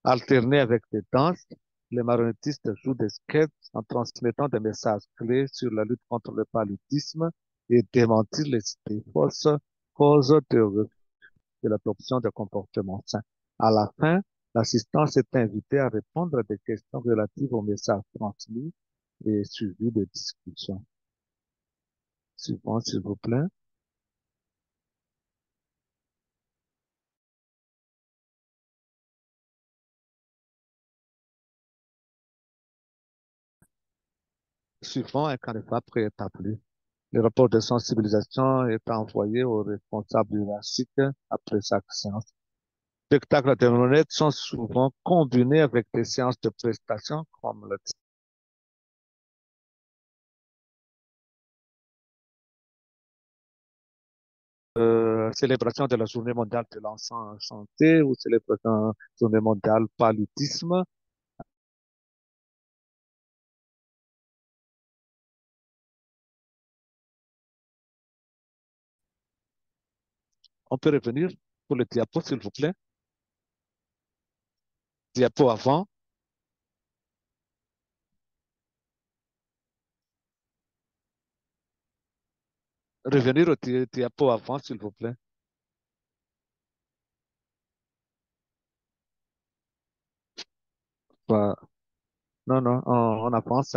Alternés avec des danses, les marionnettistes jouent des sketchs en transmettant des messages clés sur la lutte contre le paludisme et démentir les idées fausses causes de l'adoption de comportements sains. À la fin, l'assistance est invitée à répondre à des questions relatives aux messages transmis et suivi de discussions. Suivant, s'il vous plaît. Suivant un canevas préétabli. Le rapport de sensibilisation est envoyé au responsable hiérarchique après chaque séance. Les spectacles de marionnettes sont souvent combinés avec des séances de prestation comme le célébration de la Journée mondiale de l'enfant en santé ou célébration de la Journée mondiale paludisme. On peut revenir pour le diapo, s'il vous plaît. Diapo avant. Revenir au diapo avant, s'il vous plaît. Voilà. Non, non, on avance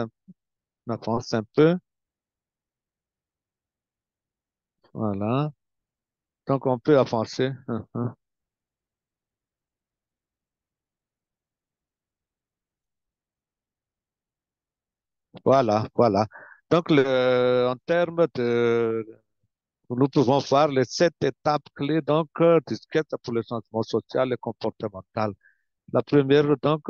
un peu. Voilà. Donc, on peut avancer. Voilà, voilà. Donc, en termes de, nous pouvons voir les 7 étapes clés donc du sketch pour le changement social et comportemental. La première, donc,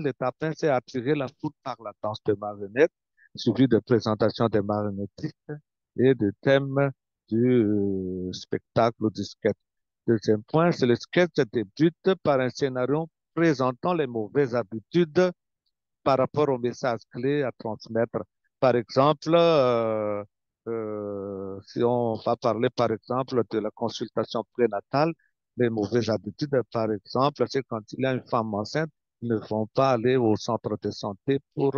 l'étape 1, c'est attirer la foule par la danse de marionnettes, suivi de présentation des marionnettistes et de thèmes du spectacle ou du sketch. Deuxième point, c'est le sketch débute par un scénario présentant les mauvaises habitudes par rapport aux messages clés à transmettre. Par exemple, si on va parler par exemple de la consultation prénatale, les mauvaises habitudes, par exemple, c'est quand il y a une femme enceinte, ils ne vont pas aller au centre de santé pour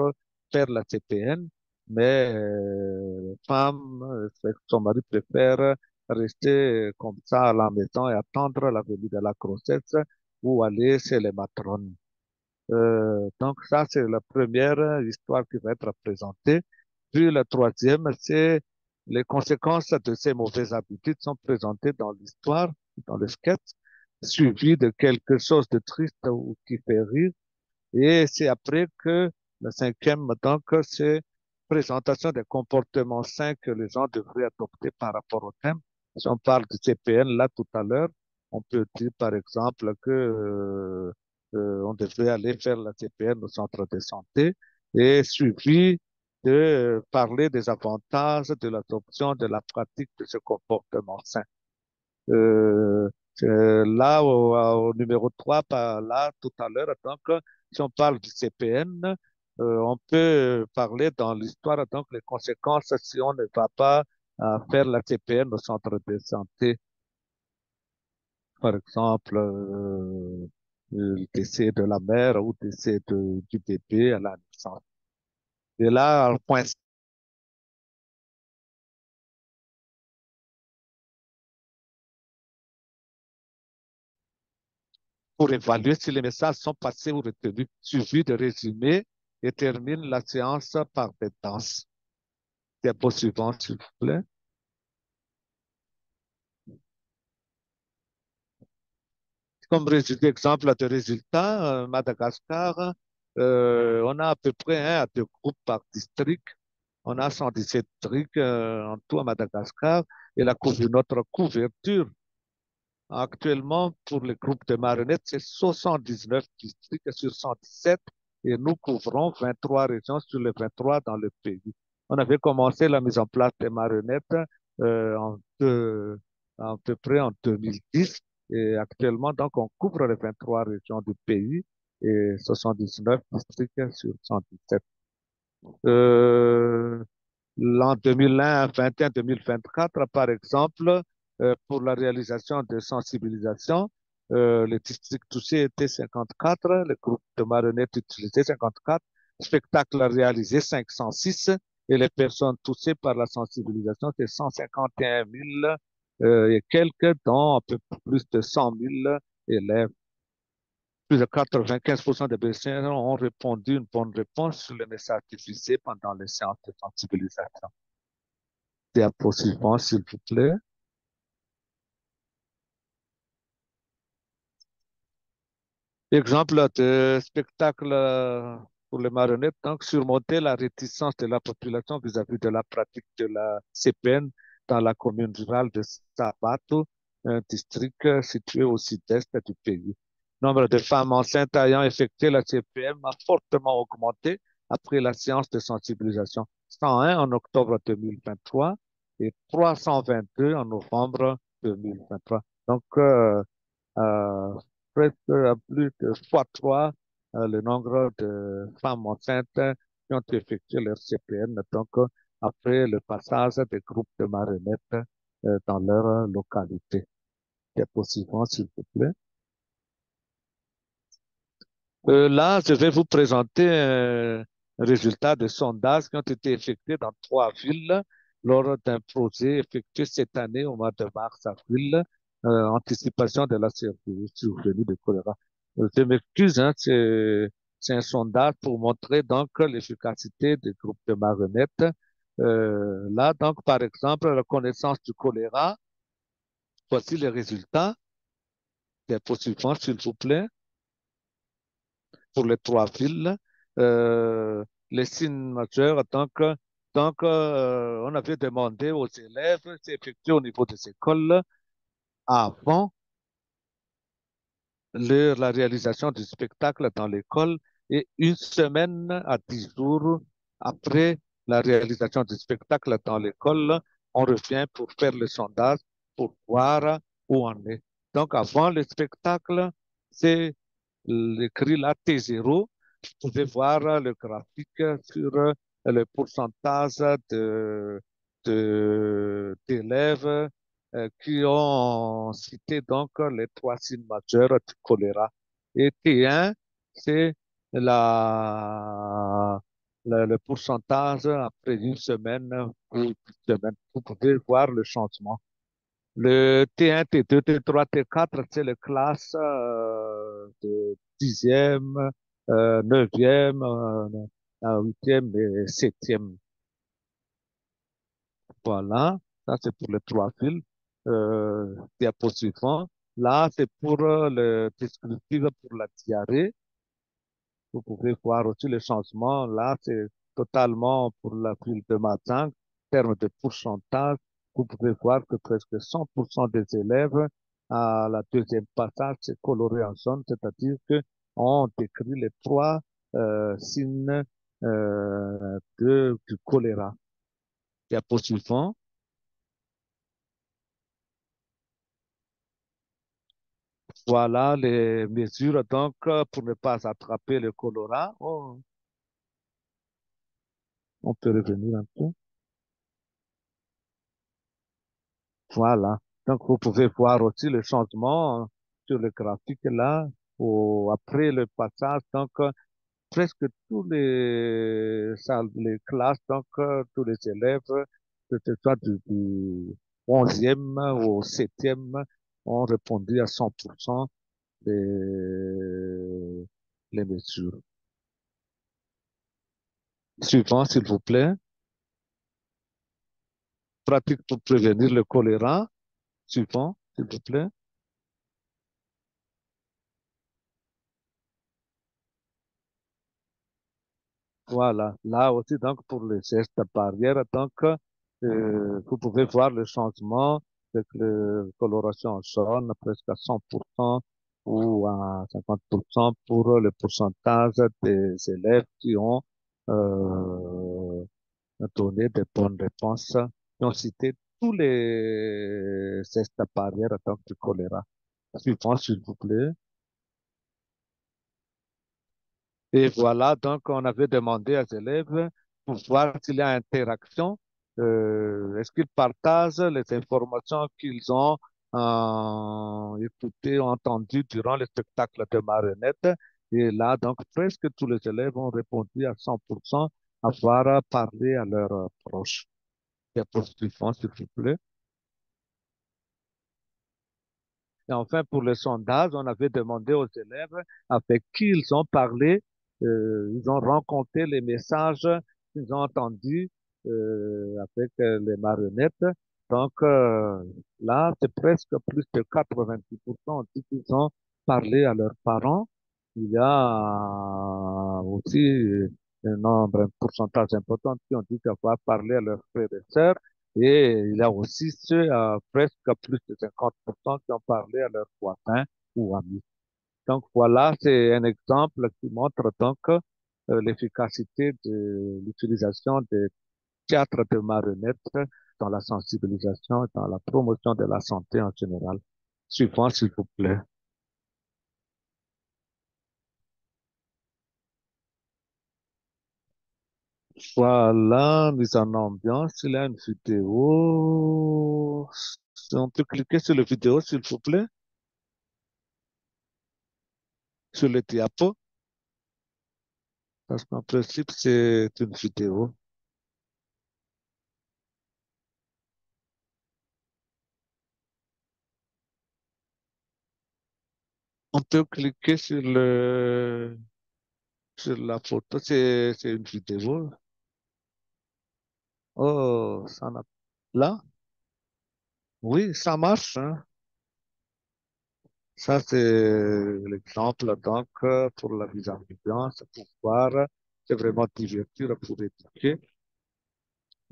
faire la CPN, mais femme, son mari préfère rester comme ça à la maison et attendre la venue de la grossesse ou aller chez les matrones. Donc ça, c'est la première histoire qui va être présentée. Puis la troisième, c'est les conséquences de ces mauvaises habitudes sont présentées dans l'histoire, dans le sketch, suivi de quelque chose de triste ou qui fait rire. Et c'est après que le cinquième, donc, c'est présentation des comportements sains que les gens devraient adopter par rapport au thème. Si on parle du CPN là tout à l'heure, on peut dire par exemple que on devrait aller faire la CPN au centre de santé et suivi de parler des avantages de l'adoption de la pratique de ce comportement sain. Euh, là, au numéro 3, là, tout à l'heure, donc, si on parle du CPN, on peut parler dans l'histoire, donc, les conséquences si on ne va pas faire la CPN au centre de santé. Par exemple, le décès de la mère ou le décès du bébé à la naissance. Et là, point pour évaluer si les messages sont passés ou retenus, suivi de résumé et termine la séance par des danses. Diapo suivant, s'il vous plaît. Comme exemple de résultats, Madagascar, on a à peu près 1 à 2 groupes par district. On a 117 districts en tout à Madagascar et notre couverture actuellement pour les groupes de marionnettes, c'est 79 districts sur 117 et nous couvrons 23 régions sur les 23 dans le pays. On avait commencé la mise en place des marionnettes à peu près en 2010 et actuellement, donc, on couvre les 23 régions du pays et 79 districts sur 117. L'an 2021-2024, par exemple, pour la réalisation de sensibilisation, les districts touchés étaient 54, le groupe de marionnettes utilisé 54, spectacles réalisés 506 et les personnes touchées par la sensibilisation, c'est 151 000 et quelques, dont un peu plus de 100 000 élèves. Plus de 95% des patients ont répondu une bonne réponse sur les messages diffusés pendant les séances de sensibilisation. Diapo suivant, s'il vous plaît. Exemple de spectacle pour les marionnettes, donc surmonter la réticence de la population vis-à-vis de la pratique de la CPN dans la commune rurale de Sabato, un district situé au sud-est du pays. Nombre de femmes enceintes ayant effectué la CPM a fortement augmenté après la séance de sensibilisation. 101 en octobre 2023 et 322 en novembre 2023. Donc, euh, presque à plus de fois 3 le nombre de femmes enceintes qui ont effectué leur CPN, donc après le passage des groupes de marionnettes dans leur localité. Diapo suivant, s'il vous plaît. Là, je vais vous présenter un résultat de sondages qui ont été effectués dans 3 villes lors d'un projet effectué cette année au mois de mars-avril, anticipation de la survenue de choléra. Je m'excuse, hein, c'est un sondage pour montrer donc l'efficacité des groupes de marionnettes. Là, donc, par exemple, la connaissance du choléra, voici les résultats. Des poursuivants, s'il vous plaît, pour les 3 villes. Euh, les signes majeurs, on avait demandé aux élèves, c'est effectué au niveau des écoles avant la réalisation du spectacle dans l'école et 1 semaine à 10 jours après la réalisation du spectacle dans l'école, on revient pour faire le sondage pour voir où on est. Donc, avant le spectacle, c'est écrit là T0. Vous pouvez voir le graphique sur le pourcentage d'élèves qui ont cité donc les 3 signes majeurs du choléra. Et T1, c'est le pourcentage après 1 semaine ou 2 semaines. Vous pouvez voir le changement. Le T1, T2, T3, T4, c'est les classes de 10e, 9e, 8e et 7e. Voilà, ça c'est pour les 3 fils. Diapo suivant. Là, c'est pour le descriptif pour la diarrhée. Vous pouvez voir aussi les changements. Là, c'est totalement pour la ville de Mazang. En termes de pourcentage, vous pouvez voir que presque 100% des élèves à la deuxième passage, c'est coloré en jaune, c'est-à-dire que on décrit les 3 signes du choléra. Diapo suivant. Voilà les mesures donc pour ne pas attraper le choléra. Oh, on peut revenir un peu. Voilà. Donc, vous pouvez voir aussi le changement sur le graphique là, après le passage. Donc, presque tous les salles, les classes, donc, tous les élèves, que ce soit du 11e au 7e, ont répondu à 100%. les mesures. Suivant, s'il vous plaît. Pratique pour prévenir le choléra. Suivant, s'il vous plaît. Voilà. Là aussi, donc, pour les gestes barrières, donc, vous pouvez voir le changement avec la coloration jaune presque à 100% ou à 50% pour le pourcentage des élèves qui ont euh, donné des bonnes réponses, qui ont cité tous les gestes barrières donc, du choléra. Suivant, s'il vous plaît. Et voilà, donc on avait demandé aux élèves pour voir s'il y a interaction, est-ce qu'ils partagent les informations qu'ils ont écoutées, entendues durant le spectacle de marionnettes. Et là, donc, presque tous les élèves ont répondu à 100% avoir parlé à leurs proches. Et poursuivant, s'il vous plaît. Et enfin, pour le sondage, on avait demandé aux élèves avec qui ils ont parlé, ils ont rencontré les messages qu'ils ont entendus avec les marionnettes. Donc là, c'est presque plus de 90% ont dit qu'ils ont parlé à leurs parents. Il y a aussi un pourcentage important qui ont dit avoir parlé à leurs frères et sœurs. Et il y a aussi ceux, presque plus de 50% qui ont parlé à leurs voisins ou amis. Donc voilà, c'est un exemple qui montre donc l'efficacité de l'utilisation des théâtres de marionnettes dans la sensibilisation et dans la promotion de la santé en général. Suivant, s'il vous plaît. Voilà, mise en ambiance. Il y a une vidéo. Si on peut cliquer sur la vidéo, s'il vous plaît, sur le diapo. Parce qu'en principe, c'est une vidéo. On peut cliquer sur la photo, c'est une vidéo. Oh, ça n'a, là? Oui, ça marche, hein. Ça, c'est l'exemple, donc, pour la mise en évidence, pour voir, c'est vraiment divertir pour éduquer.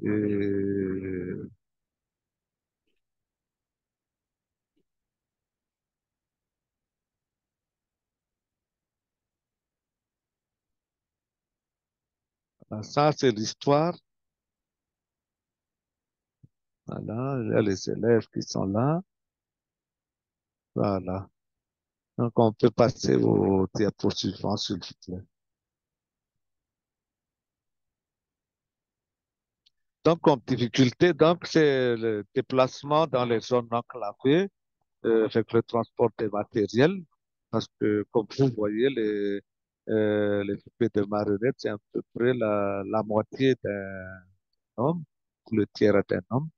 Et ça, c'est l'histoire. Voilà, il y a les élèves qui sont là. Voilà. Donc, on peut passer au diapo suivant, s'il vous plaît. Donc, comme difficulté, donc, c'est le déplacement dans les zones enclavées avec le transport des matériels. Parce que, comme vous voyez, les poupées de marionnettes, c'est à peu près la moitié d'un homme, le tiers d'un homme.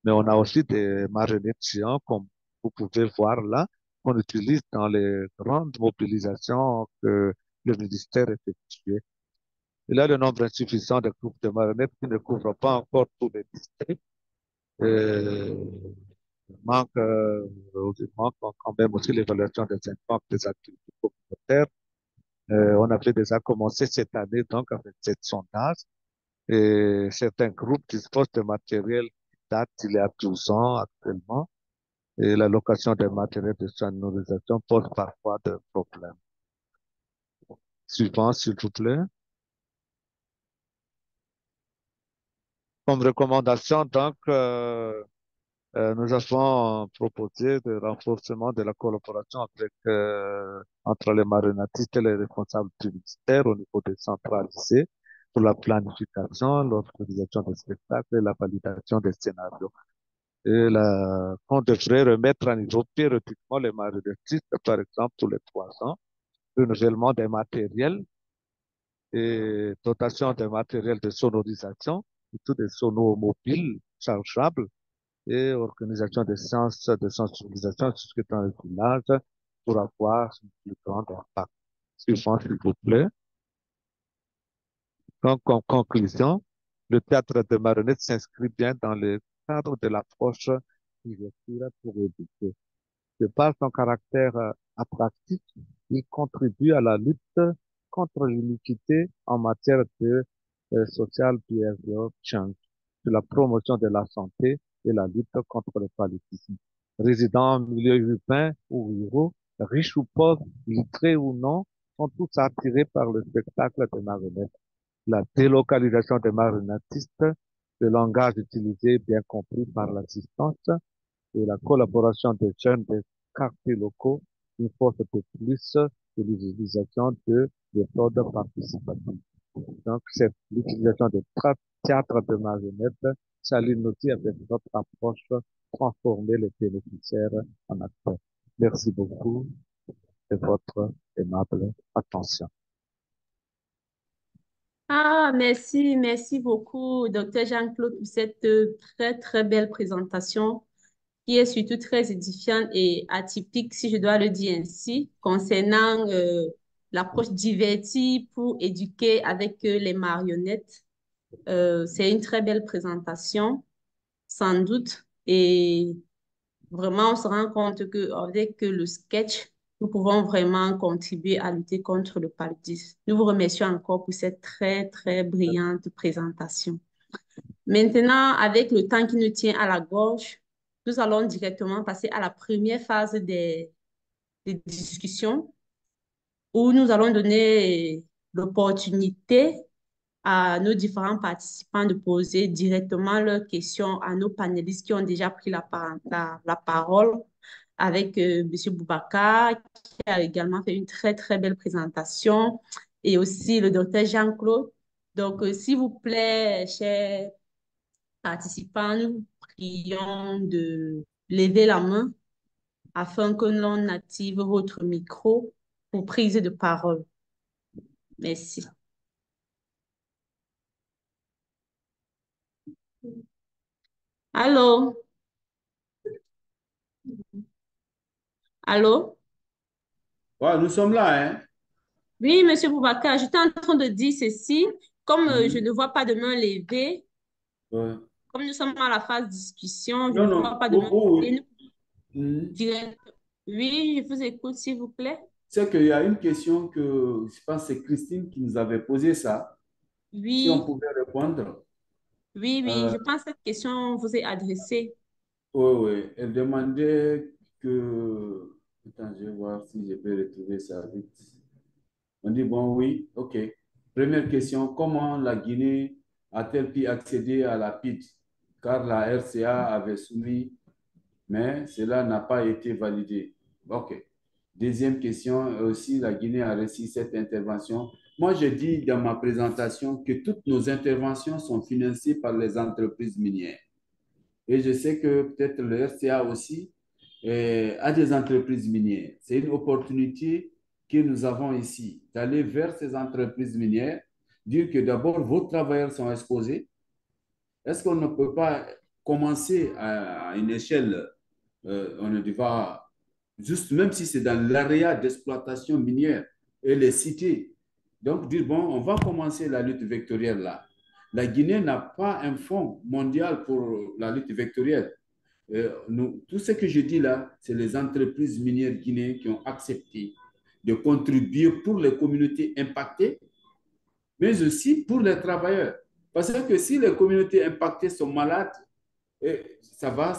Mais on a aussi des marionnettes géants, comme vous pouvez voir là, qu'on utilise dans les grandes mobilisations que le ministère effectue. Il y a le nombre insuffisant de groupes de marionnettes qui ne couvrent pas encore tous les districts. Euh, il manque quand même aussi l'évaluation des impacts des activités communautaires. On avait déjà commencé cette année donc avec cette sondage et certains groupes disposent de matériel qui date d'il y a 12 ans actuellement et la location des matériels de sonorisation pose parfois des problèmes. Suivant, s'il vous plaît. Comme recommandation, donc, nous avons proposé le renforcement de la collaboration entre les marionnettistes et les responsables du ministère au niveau décentralisé pour la planification, l'organisation des spectacles et la validation des scénarios. On devrait remettre à niveau périodiquement les marionnettistes, par exemple, tous les 3 ans, renouvellement des matériels et dotation des matériels de sonorisation, surtout des sonos mobiles chargeables et organisation des séances de sensibilisation jusque dans le village pour avoir un plus grand impact. Suivant, s'il vous plaît. Donc, en conclusion, le théâtre de marionnettes s'inscrit bien dans le cadre de l'approche d'ouverture pour éduquer. De par son caractère attractif, il contribue à la lutte contre l'iniquité en matière de social behavioral change, de la promotion de la santé et la lutte contre le paludisme. Résidant en milieu urbain ou ruraux, riches ou pauvres, illettrés ou non, sont tous attirés par le spectacle de marionnettes. La délocalisation des marionnettistes, le langage utilisé bien compris par l'assistance et la collaboration des jeunes des quartiers locaux, une force de plus de l'utilisation de méthodes participatives. Donc, c'est l'utilisation de théâtre de marionnettes s'aligne aussi avec notre approche transformer les bénéficiaires en acteurs. Merci beaucoup de votre aimable attention. Ah, merci beaucoup, docteur Jean-Claude, pour cette très, très belle présentation qui est surtout très édifiante et atypique, si je dois le dire ainsi, concernant l'approche divertie pour éduquer avec les marionnettes. C'est une très belle présentation, sans doute, et vraiment, on se rend compte qu'avec le sketch, nous pouvons vraiment contribuer à lutter contre le paludisme. Nous vous remercions encore pour cette très, très brillante présentation. Maintenant, avec le temps qui nous tient à la gorge, nous allons directement passer à la première phase des discussions où nous allons donner l'opportunité à nos différents participants de poser directement leurs questions à nos panélistes qui ont déjà pris la parole avec M. Boubacar, qui a également fait une très, très belle présentation, et aussi le docteur Jean-Claude. Donc, s'il vous plaît, chers participants, nous prions de lever la main afin que l'on active votre micro pour prise de parole. Merci. Allô? Allô? Ouais, nous sommes là, hein? Oui, Monsieur Boubacar, j'étais en train de dire ceci. Comme je Mhm. ne vois pas de main levée, Ouais. comme nous sommes à la phase discussion, je Non, ne vois non. pas de Oh, main oh, levée. oui. Mhm. Oui, je vous écoute, s'il vous plaît. C'est qu'il y a une question que je pense que c'est Christine qui nous avait posé ça. Si on Oui, pouvait répondre. oui, Euh, je pense que cette question vous est adressée. oui, oui. Elle demandait que. Attends, je vais voir si je peux retrouver ça vite. On dit, bon, oui, OK. Première question, comment la Guinée a-t-elle pu accéder à la PID? Car la RCA avait soumis, mais cela n'a pas été validé. OK. Deuxième question, aussi, la Guinée a réussi cette intervention. Moi, je dis dans ma présentation que toutes nos interventions sont financées par les entreprises minières. Et je sais que peut-être le RCA aussi a des entreprises minières. C'est une opportunité que nous avons ici, d'aller vers ces entreprises minières, dire que d'abord, vos travailleurs sont exposés. Est-ce qu'on ne peut pas commencer à une échelle, on ne dit pas, juste même si c'est dans l'area d'exploitation minière et les cités, donc dire, bon, on va commencer la lutte vectorielle là. La Guinée n'a pas un fonds mondial pour la lutte vectorielle. Tout ce que je dis là, c'est les entreprises minières guinéennes qui ont accepté de contribuer pour les communautés impactées, mais aussi pour les travailleurs. Parce que si les communautés impactées sont malades, ça va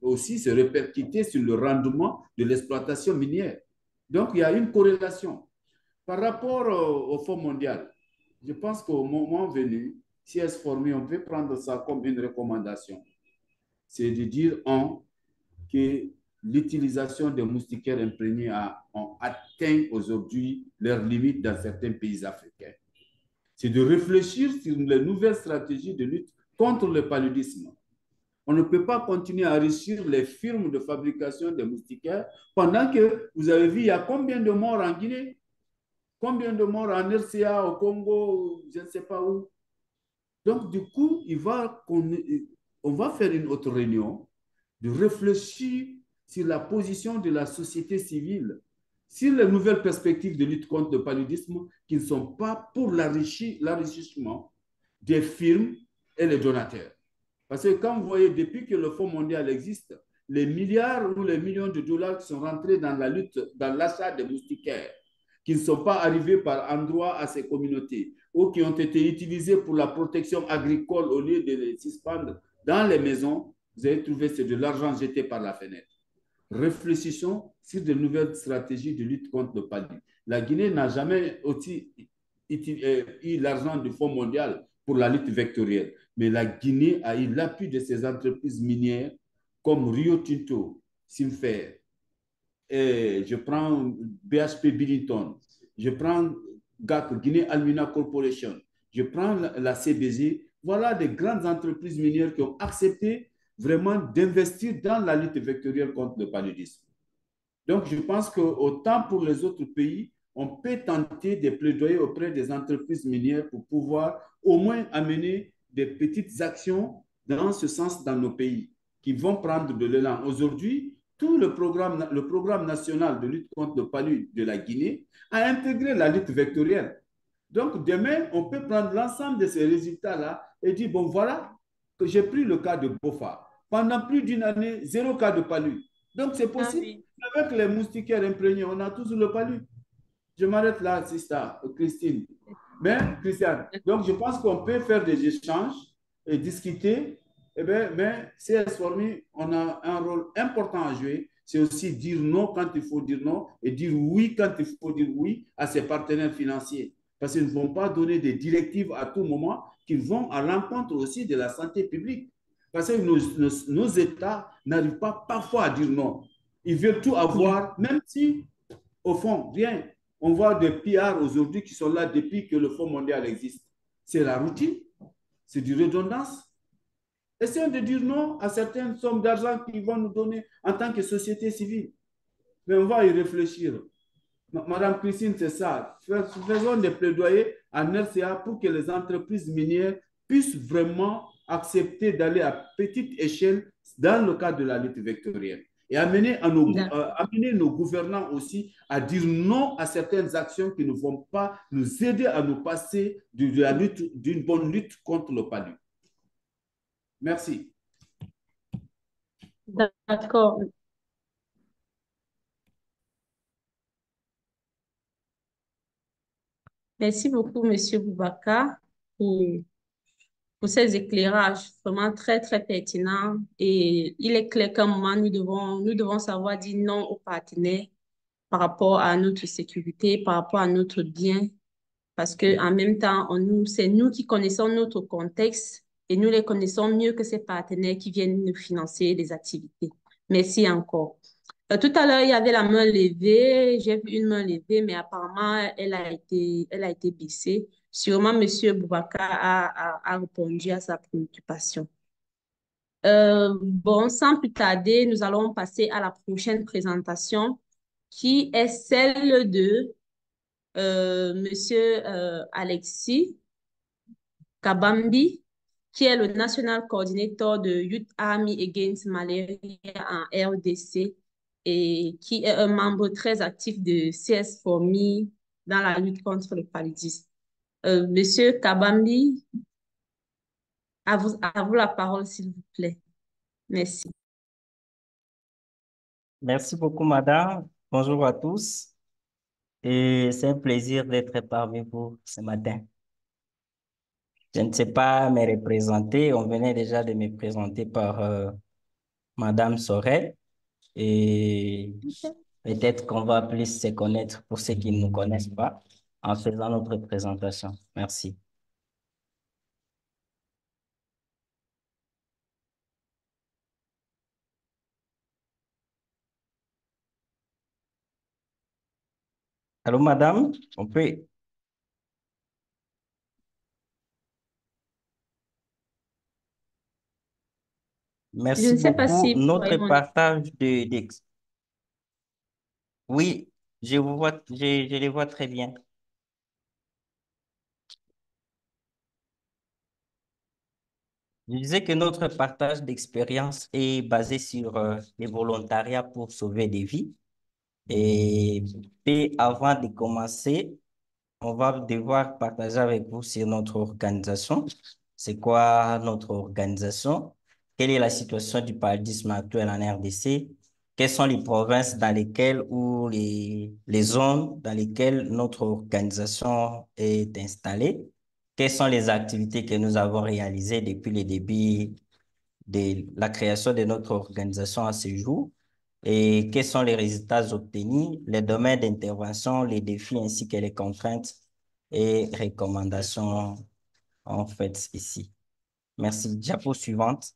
aussi se répercuter sur le rendement de l'exploitation minière. Donc, il y a une corrélation. Par rapport au Fonds mondial, je pense qu'au moment venu, si elle se forme, on peut prendre ça comme une recommandation. C'est de dire, que l'utilisation des moustiquaires imprégnés ont atteint aujourd'hui leurs limites dans certains pays africains. C'est de réfléchir sur les nouvelles stratégies de lutte contre le paludisme. On ne peut pas continuer à enrichir les firmes de fabrication des moustiquaires pendant que vous avez vu, il y a combien de morts en Guinée, combien de morts en RCA, au Congo, je ne sais pas où. Donc, du coup, on va faire une autre réunion de réfléchir sur la position de la société civile sur les nouvelles perspectives de lutte contre le paludisme qui ne sont pas pour l'enrichissement des firmes et les donateurs. Parce que quand vous voyez, depuis que le Fonds mondial existe, les milliards ou les millions de dollars qui sont rentrés dans la lutte, dans l'achat des moustiquaires, qui ne sont pas arrivés par endroit à ces communautés ou qui ont été utilisés pour la protection agricole au lieu de les suspendre dans les maisons, vous allez trouver c'est de l'argent jeté par la fenêtre. Réfléchissons sur de nouvelles stratégies de lutte contre le paludisme. La Guinée n'a jamais aussi eu l'argent du Fonds mondial pour la lutte vectorielle, mais la Guinée a eu l'appui de ces entreprises minières comme Rio Tinto, Simfer, et je prends BHP Billiton, je prends GAC, Guinée Alumina Corporation, je prends la CBG. Voilà des grandes entreprises minières qui ont accepté vraiment d'investir dans la lutte vectorielle contre le paludisme. Donc, je pense qu'autant pour les autres pays, on peut tenter de plaidoyer auprès des entreprises minières pour pouvoir au moins amener des petites actions dans ce sens dans nos pays qui vont prendre de l'élan. Aujourd'hui, tout le programme national de lutte contre le palud de la Guinée a intégré la lutte vectorielle. Donc, demain, on peut prendre l'ensemble de ces résultats-là et dire, bon, voilà, que j'ai pris le cas de Bofa. Pendant plus d'une année, 0 cas de palud. Donc, c'est Ah possible. oui. Avec les moustiquaires imprégnés, on a toujours le palud. Je m'arrête là, Sista, Christine. Mais, Christiane, donc je pense qu'on peut faire des échanges et discuter. Eh bien, mais CS Formi, on a un rôle important à jouer. C'est aussi dire non quand il faut dire non et dire oui quand il faut dire oui à ses partenaires financiers. Parce qu'ils ne vont pas donner des directives à tout moment qui vont à l'encontre aussi de la santé publique. Parce que nos États n'arrivent pas parfois à dire non. Ils veulent tout avoir, même si, au fond, rien. On voit des pillards aujourd'hui qui sont là depuis que le Fonds mondial existe. C'est la routine, c'est du redondance. Essayons de dire non à certaines sommes d'argent qu'ils vont nous donner en tant que société civile. Mais on va y réfléchir. Madame Christine, c'est ça. Faisons des plaidoyers en RCA pour que les entreprises minières puissent vraiment accepter d'aller à petite échelle dans le cadre de la lutte vectorielle et amener nos gouvernants aussi à dire non à certaines actions qui ne vont pas nous aider à nous passer d'une bonne lutte contre le palud. Merci. D'accord. Merci beaucoup, Monsieur Boubacar, pour, pour ces éclairages vraiment très, très pertinents. Et il est clair qu'à un moment, nous devons savoir dire non aux partenaires par rapport à notre sécurité, par rapport à notre bien, parce que en même temps, c'est nous qui connaissons notre contexte et nous les connaissons mieux que ces partenaires qui viennent nous financer les activités. Merci encore. Tout à l'heure, il y avait la main levée. J'ai vu une main levée, mais apparemment, elle a été baissée. Sûrement, Monsieur Boubacar a répondu à sa préoccupation. Bon, sans plus tarder, nous allons passer à la prochaine présentation qui est celle de Monsieur Alexis Kabambi, qui est le National Coordinator de Youth Army Against Malaria en RDC et qui est un membre très actif de CS for Me dans la lutte contre le paludisme. Monsieur Kabambi, à vous la parole, s'il vous plaît. Merci. Merci beaucoup, madame. Bonjour à tous. Et c'est un plaisir d'être parmi vous ce matin. Je ne sais pas me représenter. On venait déjà de me présenter par madame Sorel. Et peut-être qu'on va plus se connaître pour ceux qui ne nous connaissent pas en faisant notre présentation. Merci. Allô, madame, on peut... Je Merci ne sais pas beaucoup. si vous Notre voyez mon écran. partage Oui, je vous vois, je les vois très bien. Je disais que notre partage d'expérience est basé sur les volontariats pour sauver des vies. Et puis, avant de commencer, on va devoir partager avec vous sur notre organisation. C'est quoi notre organisation? Quelle est la situation du paludisme actuel en RDC? Quelles sont les provinces dans lesquelles ou les zones dans lesquelles notre organisation est installée? Quelles sont les activités que nous avons réalisées depuis le début de la création de notre organisation à ce jour? Et quels sont les résultats obtenus, les domaines d'intervention, les défis ainsi que les contraintes et recommandations en fait ici. Merci. Diapo suivante.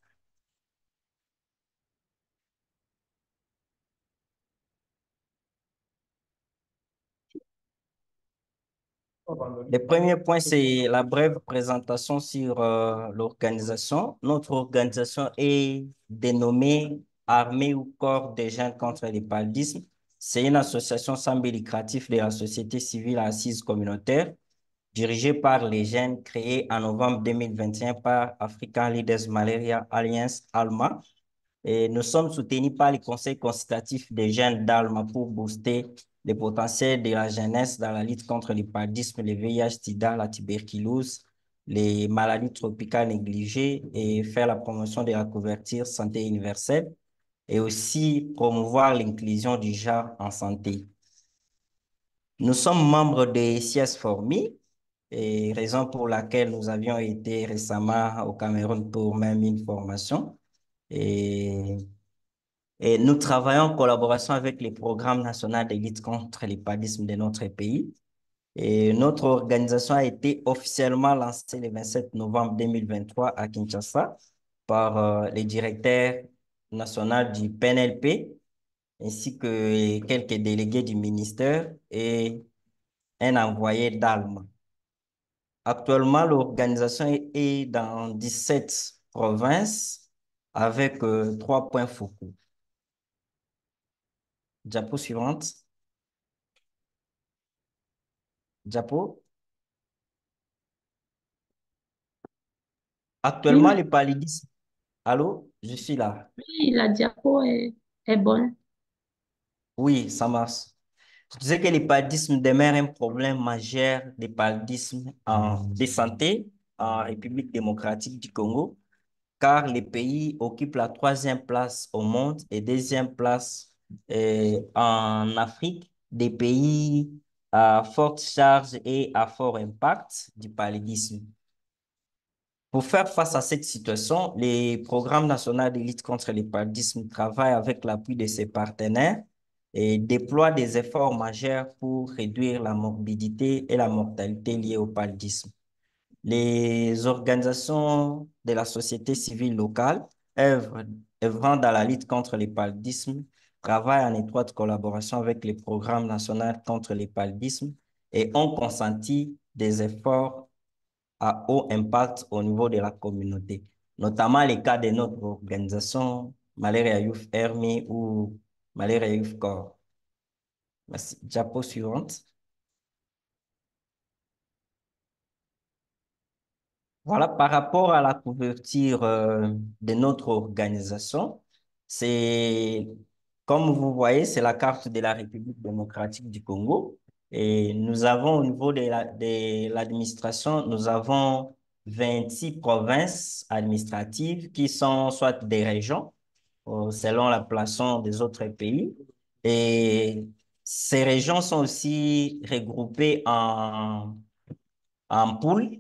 Le premier point, c'est la brève présentation sur l'organisation. Notre organisation est dénommée Armée ou Corps des jeunes contre le paludisme. C'est une association sans but lucratif de la société civile assise communautaire dirigée par les jeunes, créée en novembre 2021 par African Leaders Malaria Alliance ALMA. Et nous sommes soutenus par le Conseil consultatif des jeunes d'Alma pour booster le potentiel de la jeunesse dans la lutte contre le paludisme, le VIH-Sida, la tuberculose, les maladies tropicales négligées et faire la promotion de la couverture santé universelle et aussi promouvoir l'inclusion du genre en santé. Nous sommes membres de CS Formi, et raison pour laquelle nous avions été récemment au Cameroun pour même une formation. Et et nous travaillons en collaboration avec les programmes nationaux de lutte contre le paludisme de notre pays. Et notre organisation a été officiellement lancée le 27 novembre 2023 à Kinshasa par le directeur national du PNLP ainsi que quelques délégués du ministère et un envoyé d'Allemagne. Actuellement, l'organisation est dans 17 provinces avec 3 points focaux. Diapo suivante. Diapo. Oui, Actuellement, le paludisme. Allô, je suis là. oui, la diapo est bonne. Oui, ça marche. Je disais que le paludisme demeure un problème majeur des paludismes de santé en République démocratique du Congo, car le pays occupe la 3e place au monde et 2e place en Afrique, des pays à forte charge et à fort impact du paludisme. Pour faire face à cette situation, les programmes nationaux de lutte contre le paludisme travaillent avec l'appui de ses partenaires et déploient des efforts majeurs pour réduire la morbidité et la mortalité liées au paludisme. Les organisations de la société civile locale œuvrant dans la lutte contre le paludisme travaillent en étroite collaboration avec les programmes nationaux contre le paludisme et ont consenti des efforts à haut impact au niveau de la communauté, notamment les cas de notre organisation Malaria Youth Army ou Malaria Youth Corps. Merci. Diapo suivante. Voilà, par rapport à la couverture de notre organisation, c'est, comme vous voyez, c'est la carte de la République démocratique du Congo. Et nous avons au niveau de l'administration, nous avons 26 provinces administratives qui sont soit des régions, selon l'appellation des autres pays. Et ces régions sont aussi regroupées en pôles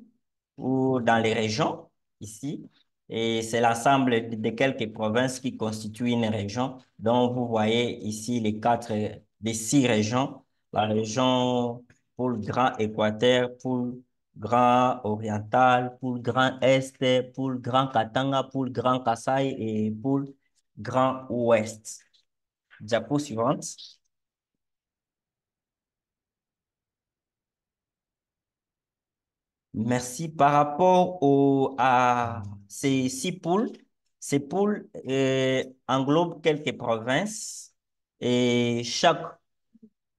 ou dans les régions ici. Et c'est l'ensemble de quelques provinces qui constituent une région. Donc, vous voyez ici les 6 régions. La région pôle Grand Équateur, pôle Grand Oriental, pôle Grand Est, pôle Grand Katanga, pôle Grand Kasaï et pôle Grand Ouest. Diapo suivante. Merci. Par rapport à ces poules englobent quelques provinces et chaque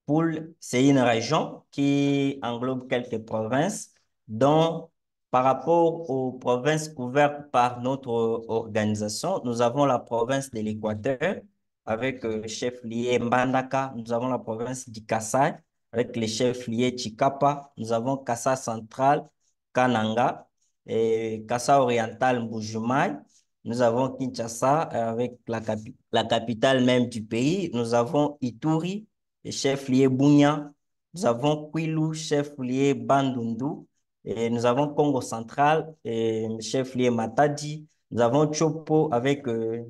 poule, c'est une région qui englobe quelques provinces. Donc, par rapport aux provinces couvertes par notre organisation, nous avons la province de l'Équateur avec le chef-lieu Mbandaka. Nous avons la province du Kasaï avec les chefs-lieux Chikapa. Nous avons Kassa central, Kananga, et Kassa oriental, Mbujimaï. Nous avons Kinshasa avec la capitale même du pays. Nous avons Ituri, le chef-lieu Bunia. Nous avons Kwilu, chef-lieu Bandundu. Et nous avons Congo central, et chef-lieu Matadi. Nous avons Chopo avec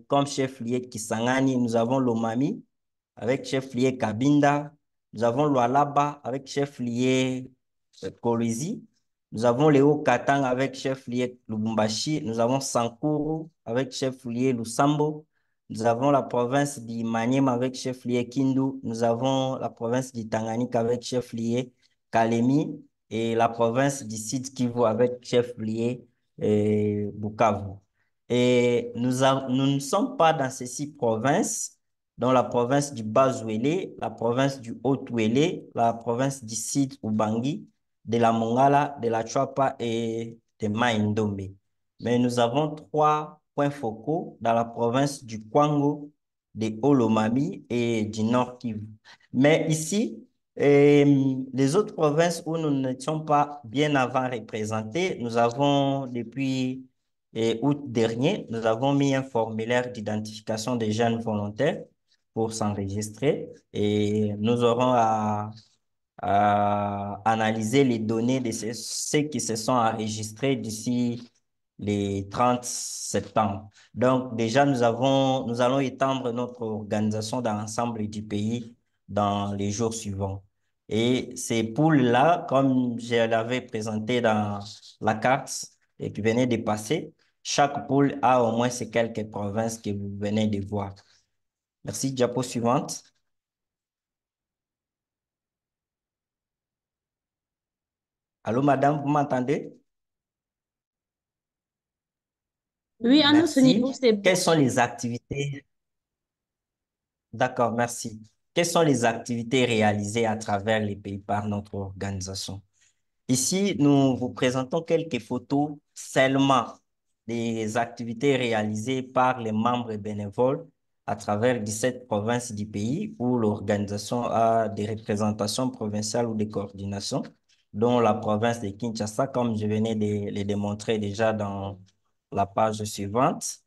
comme chef-lieu Kisangani. Nous avons Lomami avec chef-lieu Kabinda. Nous avons Lualaba avec chef-lieu Kolwezi. Nous avons Léo Katang avec chef-lieu Lubumbashi. Nous avons Sankuru avec chef-lieu Lusambo. Nous avons la province du Maniema avec chef-lieu Kindu. Nous avons la province du Tanganyika avec chef-lieu Kalemi et la province du Sud Kivu avec chef-lieu Bukavu. Et nous ne sommes pas dans ces 6 provinces, dans la province du Bas-Ouélé, la province du Haut-Ouélé, la province du Sud Ubangi, de la Mongala, de la Chouapa et de Maïndombe. Mais nous avons 3 points focaux dans la province du Kwango, de Olomami et du Nord Kivu. Mais ici, les autres provinces où nous n'étions pas bien avant représentées, nous avons depuis août dernier, nous avons mis un formulaire d'identification des jeunes volontaires pour s'enregistrer et nous aurons à analyser les données de ceux qui se sont enregistrés d'ici les 30 septembre. Donc, déjà, nous allons étendre notre organisation dans l'ensemble du pays dans les jours suivants. Et ces poules-là, comme je l'avais présenté dans la carte et qui venait de passer, chaque poule a au moins ces quelques provinces que vous venez de voir. Merci. Diapo suivante. Allô, madame, vous m'entendez? Oui, à notre niveau, Merci. c'est bon. Quelles sont les activités? D'accord, merci. Quelles sont les activités réalisées à travers les pays par notre organisation? Ici, nous vous présentons quelques photos seulement des activités réalisées par les membres bénévoles à travers 17 provinces du pays où l'organisation a des représentations provinciales ou des coordinations, dont la province de Kinshasa, comme je venais de les démontrer déjà dans la page suivante.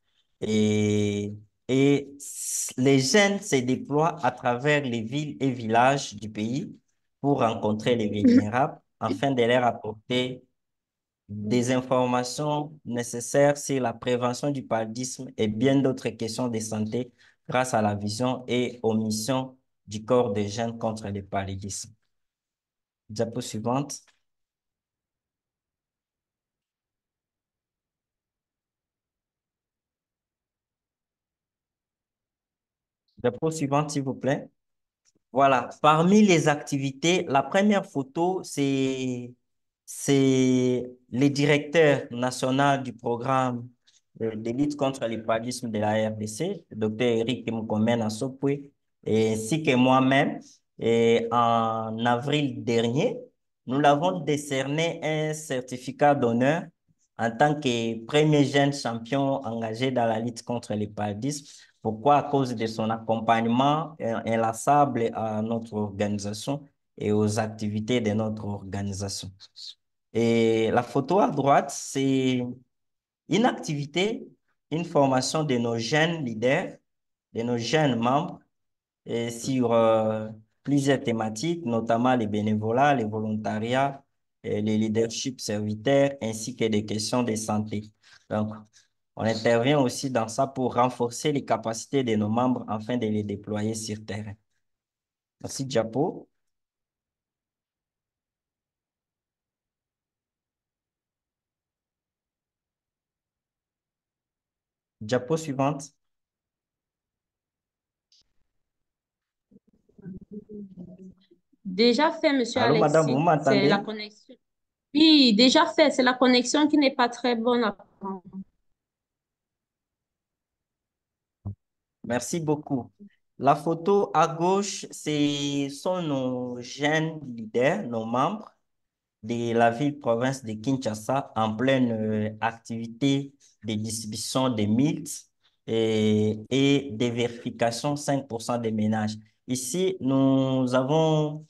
Et, les jeunes se déploient à travers les villes et villages du pays pour rencontrer les vulnérables afin de leur apporter des informations nécessaires sur la prévention du paludisme et bien d'autres questions de santé grâce à la vision et aux missions du corps des jeunes contre le paludisme. Diapo suivante. Diapo suivante, s'il vous plaît. Voilà, parmi les activités, la première photo, c'est le directeur national du programme de lutte contre le paludisme de la RDC, le docteur Eric Mkomena Sopwe, ainsi que moi-même. Et en avril dernier, nous l'avons décerné un certificat d'honneur en tant que premier jeune champion engagé dans la lutte contre le paludisme. Pourquoi? À cause de son accompagnement inlassable à notre organisation et aux activités de notre organisation. Et la photo à droite, c'est une activité, une formation de nos jeunes leaders, de nos jeunes membres sur plusieurs thématiques, notamment les bénévolats, les volontariats, les leadership serviteurs, ainsi que des questions de santé. Donc, on intervient aussi dans ça pour renforcer les capacités de nos membres afin de les déployer sur terrain. Merci, Diapo. Diapo suivante. Déjà fait, monsieur Allô, madame, vous Alexis. C'est la m'entendez? connexion. Oui, déjà fait. C'est la connexion qui n'est pas très bonne, apparemment. Merci beaucoup. La photo à gauche, sont nos jeunes leaders, nos membres de la ville-province de Kinshasa en pleine activité de distribution des mythes et des vérifications, 5% des ménages. Ici, nous avons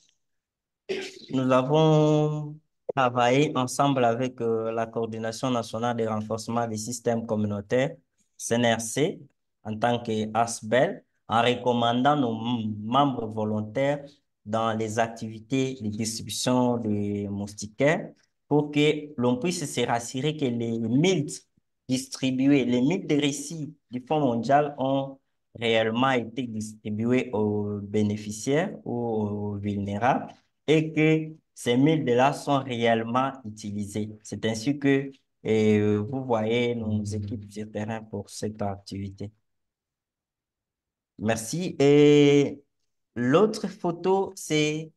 travaillé ensemble avec la Coordination nationale de renforcement des systèmes communautaires, CNRC, en tant qu'ASBEL, en recommandant nos membres volontaires dans les activités de distribution de moustiquaires pour que l'on puisse se rassurer que les 1000 distribués, les 1000 de récits du Fonds mondial ont réellement été distribués aux bénéficiaires ou aux vulnérables et que ces 1000 $ sont réellement utilisés. C'est ainsi que vous voyez nos équipes sur terrain pour cette activité. Merci. Et l'autre photo, c'est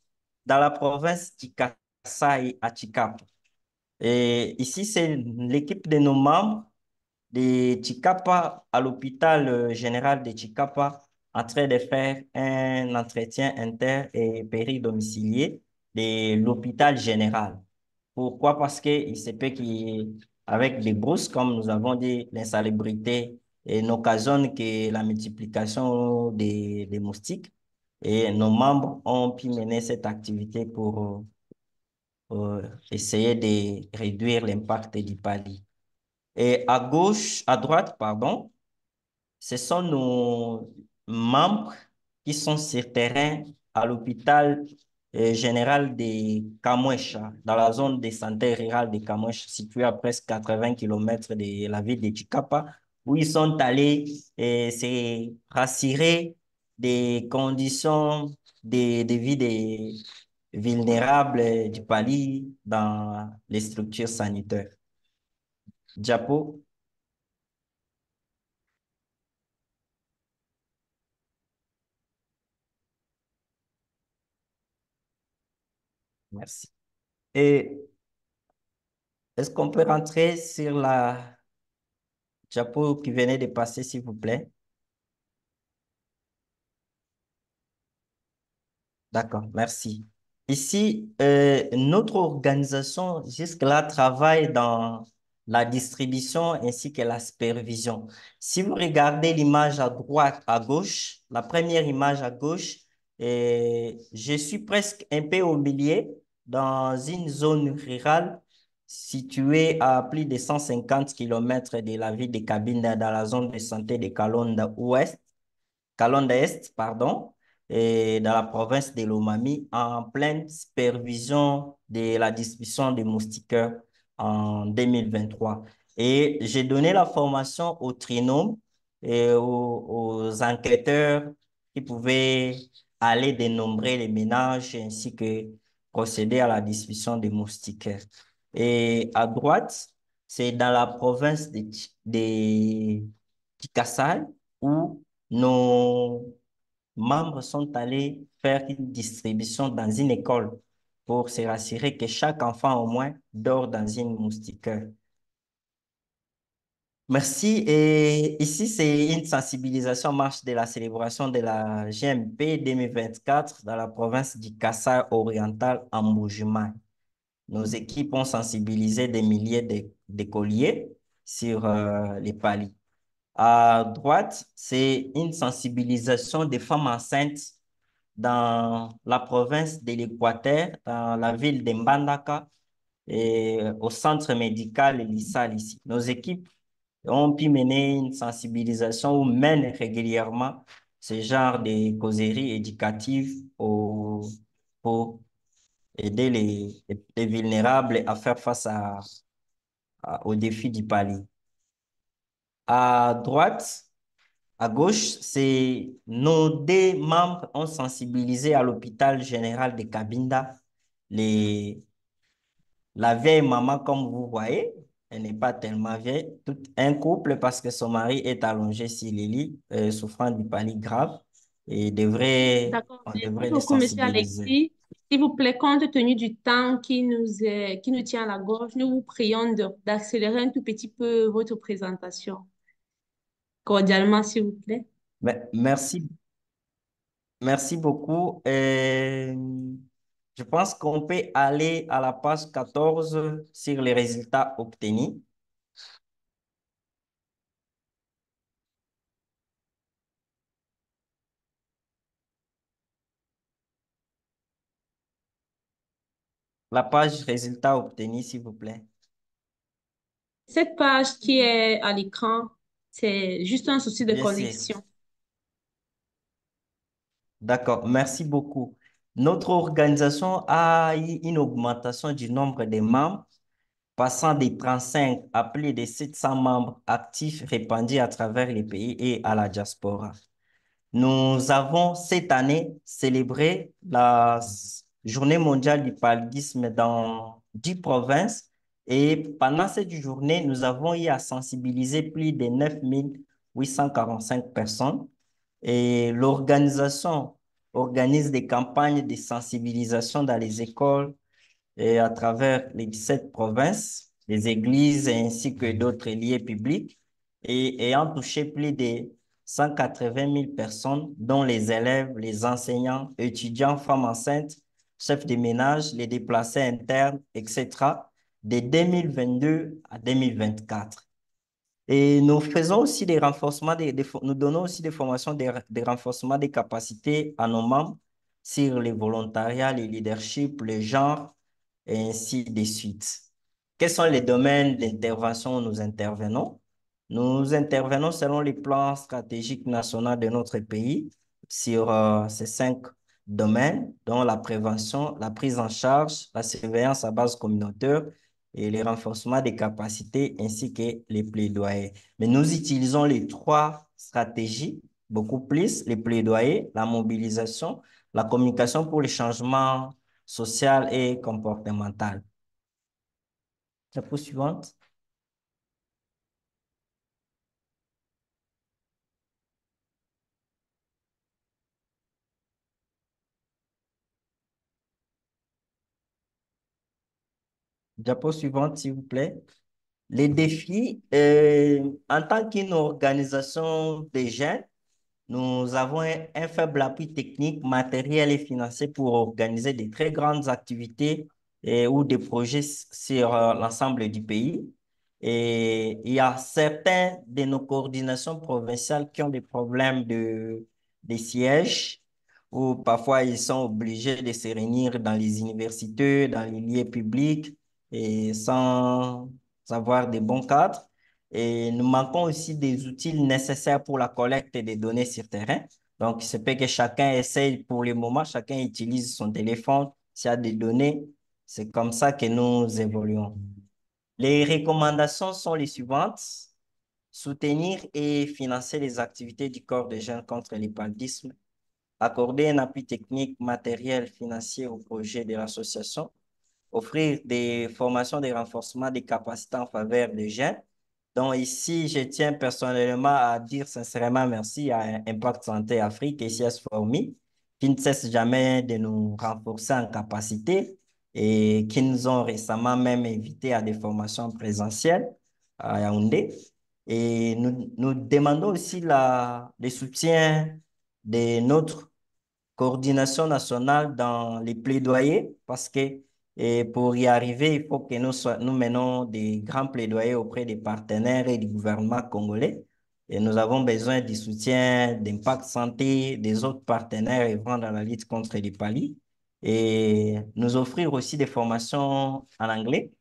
dans la province du Kasai à Chikapa. Et ici, c'est l'équipe de nos membres de Chikapa à l'hôpital général de Chikapa en train de faire un entretien inter- et péridomicilié de l'hôpital général. Pourquoi? Parce qu'il se peut qu'avec des brousses, comme nous avons dit, l'insalubrité n'occasionne que la multiplication des moustiques. Et nos membres ont pu mener cette activité pour essayer de réduire l'impact du pali. Et à droite, pardon, ce sont nos membres qui sont sur terrain à l'hôpital général de Kamouecha, dans la zone de santé rurale de Kamouecha, située à presque 80 kilomètres de la ville de Chikapa, où ils sont allés se rassurer des conditions de vie des vulnérables du Pali dans les structures sanitaires. Diapo. Merci. Et est-ce qu'on peut rentrer sur la diapo qui venait de passer, s'il vous plaît? D'accord, merci. Ici, notre organisation jusque-là travaille dans la distribution ainsi que la supervision. Si vous regardez l'image à droite, à gauche, la première image à gauche, je suis presque un peu au milieu dans une zone rurale située à plus de 150 kilomètres de la ville de Cabinda dans la zone de santé de Kalonda Est, pardon, et dans la province de Lomami, en pleine supervision de la distribution des moustiquaires en 2023. Et j'ai donné la formation aux trinômes et aux enquêteurs qui pouvaient aller dénombrer les ménages ainsi que procéder à la distribution des moustiquaires. Et à droite, c'est dans la province de Kassai où nos membres sont allés faire une distribution dans une école pour se rassurer que chaque enfant au moins dort dans une moustiquaire. Merci. Et ici, c'est une sensibilisation marche de la célébration de la GMP 2024 dans la province du Kassai oriental en Mbuji-Mayi. Nos équipes ont sensibilisé des milliers d'écoliers sur les palis. À droite, c'est une sensibilisation des femmes enceintes dans la province de l'Équateur, dans la ville de Mbandaka et au centre médical Lissal ici. Nos équipes ont pu mener une sensibilisation ou mènent régulièrement ce genre de causeries éducatives pour aider les vulnérables à faire face aux défis du palier. À droite, à gauche, c'est nos deux membres ont sensibilisé à l'hôpital général de Cabinda la vieille maman, comme vous voyez, elle n'est pas tellement vieille, tout un couple parce que son mari est allongé sur les lits, souffrant du pali grave et D'accord. on Merci devrait les beaucoup, Monsieur sensibiliser. Alexis. S'il vous plaît, compte tenu du temps qui nous tient à la gorge, nous vous prions d'accélérer un tout petit peu votre présentation. Cordialement, s'il vous plaît. Merci, merci beaucoup. Je pense qu'on peut aller à la page 14 sur les résultats obtenus. La page résultat obtenu, s'il vous plaît. Cette page qui est à l'écran, c'est juste un souci de Bien sûr. connexion. D'accord, merci beaucoup. Notre organisation a eu une augmentation du nombre de membres, passant des 35 à plus de 700 membres actifs répandus à travers les pays et à la diaspora. Nous avons cette année célébré la Journée mondiale du paludisme dans 10 provinces et pendant cette journée, nous avons eu à sensibiliser plus de 9 845 personnes et l'organisation organise des campagnes de sensibilisation dans les écoles et à travers les 17 provinces, les églises ainsi que d'autres lieux publics et ayant touché plus de 180 000 personnes, dont les élèves, les enseignants, étudiants, femmes enceintes, chefs de ménage, les déplacés internes, etc., de 2022 à 2024. Et nous faisons aussi des renforcements, nous donnons aussi des formations, des renforcements des capacités à nos membres sur les volontariats, les leadership, le genre, et ainsi de suite. Quels sont les domaines d'intervention où nous intervenons? Nous intervenons selon les plans stratégiques nationaux de notre pays sur ces 5 domaines, dont la prévention, la prise en charge, la surveillance à base communautaire et le renforcement des capacités ainsi que les plaidoyers. Mais nous utilisons les 3 stratégies beaucoup plus, les plaidoyers, la mobilisation, la communication pour les changements social et comportemental. Diapo suivante. Diapo suivante, s'il vous plaît. Les défis, en tant qu'une organisation des jeunes, nous avons un faible appui technique, matériel et financier pour organiser de très grandes activités ou des projets sur l'ensemble du pays. Et il y a certains de nos coordinations provinciales qui ont des problèmes de sièges, où parfois ils sont obligés de se réunir dans les universités, dans les lieux publics, et sans avoir de bons cadres. Et nous manquons aussi des outils nécessaires pour la collecte des données sur terrain. Donc, c'est peut que chacun essaye pour le moment, chacun utilise son téléphone. S'il y a des données, c'est comme ça que nous évoluons. Les recommandations sont les suivantes. Soutenir et financer les activités du corps des jeunes contre le paludisme. Accorder un appui technique, matériel, financier au projet de l'association. Offrir des formations de renforcement des capacités en faveur des jeunes. Donc ici, je tiens personnellement à dire sincèrement merci à Impact Santé Afrique et CS Formi, qui ne cesse jamais de nous renforcer en capacité et qui nous ont récemment même invités à des formations présentielles à Yaoundé. Et nous demandons aussi le soutien de notre coordination nationale dans les plaidoyers parce que pour y arriver, il faut que nous menons des grands plaidoyers auprès des partenaires et du gouvernement congolais. Et nous avons besoin du soutien d'Impact Santé, des autres partenaires œuvrant dans la lutte contre les paludismes et nous offrir aussi des formations en anglais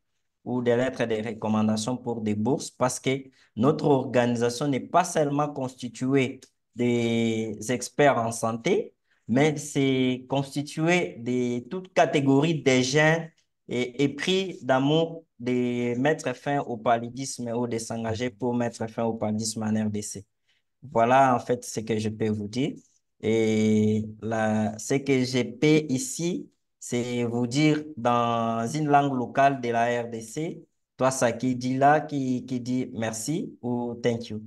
ou des lettres de recommandation pour des bourses parce que notre organisation n'est pas seulement constituée des experts en santé, mais c'est constitué de toutes catégories de jeunes et épris d'amour de mettre fin au paludisme ou de s'engager pour mettre fin au paludisme en RDC. Voilà en fait ce que je peux vous dire. Et là, ce que je peux ici, c'est vous dire dans une langue locale de la RDC, toi, ça qui dit là, qui dit merci ou thank you.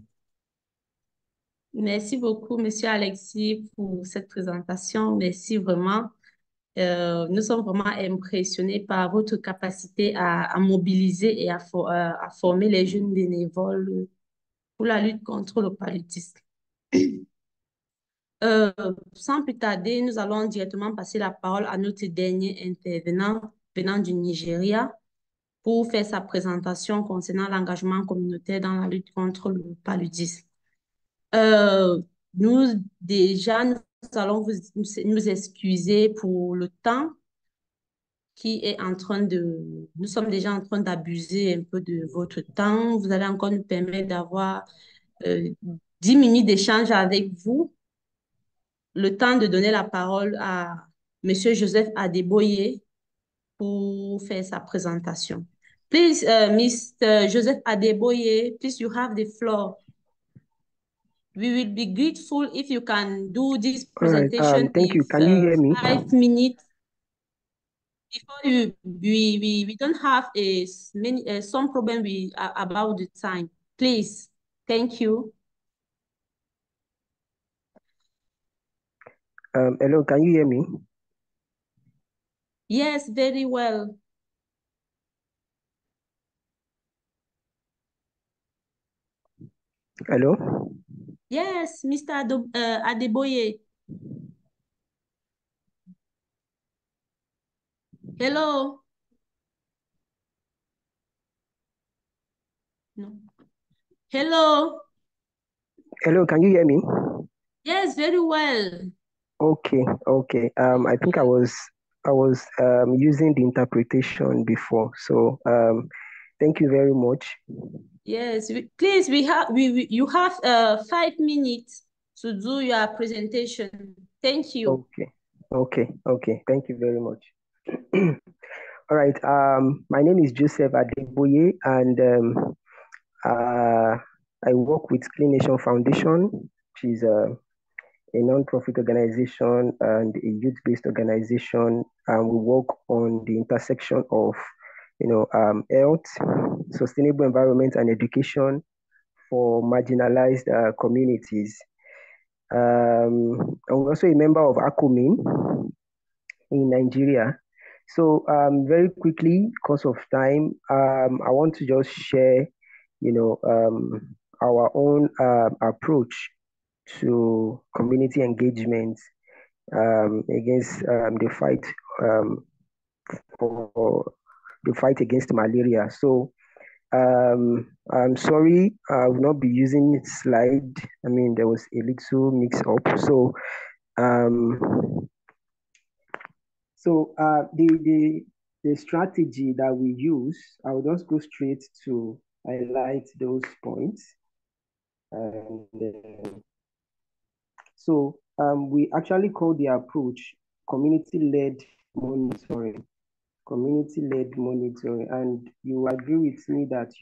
Merci beaucoup, Monsieur Alexis, pour cette présentation. Merci vraiment. Nous sommes vraiment impressionnés par votre capacité à mobiliser et à former les jeunes bénévoles pour la lutte contre le paludisme. Sans plus tarder, nous allons directement passer la parole à notre dernier intervenant venant du Nigeria pour faire sa présentation concernant l'engagement communautaire dans la lutte contre le paludisme. Euh, nous allons nous excuser pour le temps qui est en train de... Nous sommes déjà en train d'abuser un peu de votre temps. Vous allez encore nous permettre d'avoir 10 minutes d'échange avec vous. Le temps de donner la parole à Monsieur Joseph Adeboye pour faire sa présentation. Please, Mr. Joseph Adeboye, please, you have the floor. We will be grateful if you can do this presentation thank you. Can you hear me? 5 minutes. Before we don't have some problem about the time. Please, thank you. Hello, can you hear me? Yes, very well. Hello? Yes, Mr. Adeboye. Hello. No. Hello. Hello, can you hear me? Yes, very well. Okay. I think I was using the interpretation before. So thank you very much. Yes, please, you have 5 minutes to do your presentation. Thank you. Okay. Thank you very much. All right. My name is Joseph Adeboye, and I work with Clean Nation Foundation, which is a non-profit organization and a youth-based organization. And we work on the intersection of, health, sustainable environment, and education for marginalized communities. I'm also a member of ACOMIN in Nigeria. So very quickly, because of time, I want to just share, our own approach to community engagement against the fight for the fight against malaria. So I'm sorry, I will not be using slide. I mean, there was a little mix up. So the strategy that we use, I will just go straight to highlight those points. And we actually call the approach community-led monitoring. Community-led monitoring, and you agree with me that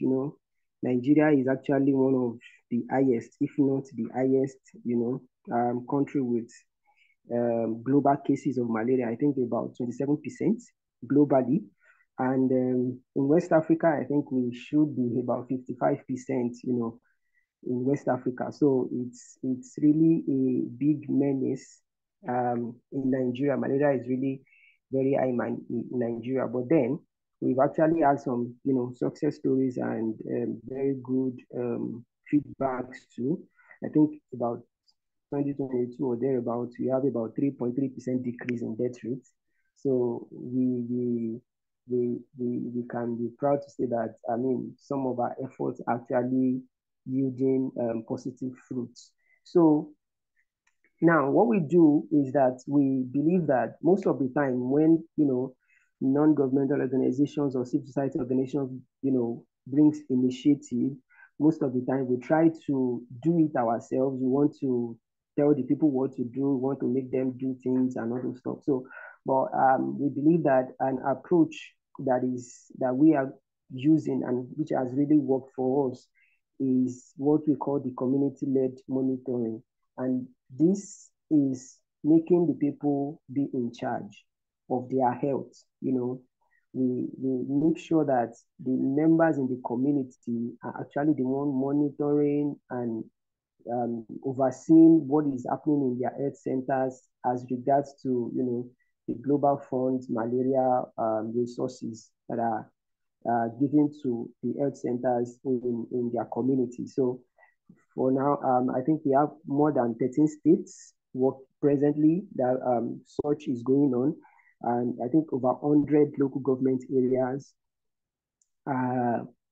Nigeria is actually one of the highest, if not the highest, country with global cases of malaria. I think about 27% globally, and in West Africa, I think we should be about 55%. In West Africa, so it's really a big menace in Nigeria. Malaria is really very high in Nigeria, but then we've actually had some success stories and very good feedbacks too. I think about 2022 or thereabouts, we have about 3.3% decrease in death rates. So we can be proud to say that, I mean, some of our efforts actually yielding positive fruits. So now what we do is that we believe that most of the time when non-governmental organizations or civil society organizations brings initiative, most of the time we try to do it ourselves. We want to tell the people what to do, we want to make them do things and all those stuff. So but we believe that an approach that we are using and which has really worked for us is what we call the community-led monitoring. And this is making the people be in charge of their health. We make sure that the members in the community are actually the one monitoring and overseeing what is happening in their health centers as regards to, the Global Fund malaria resources that are given to the health centers in their community. So for now, I think we have more than 13 states presently that such is going on. And I think over 100 local government areas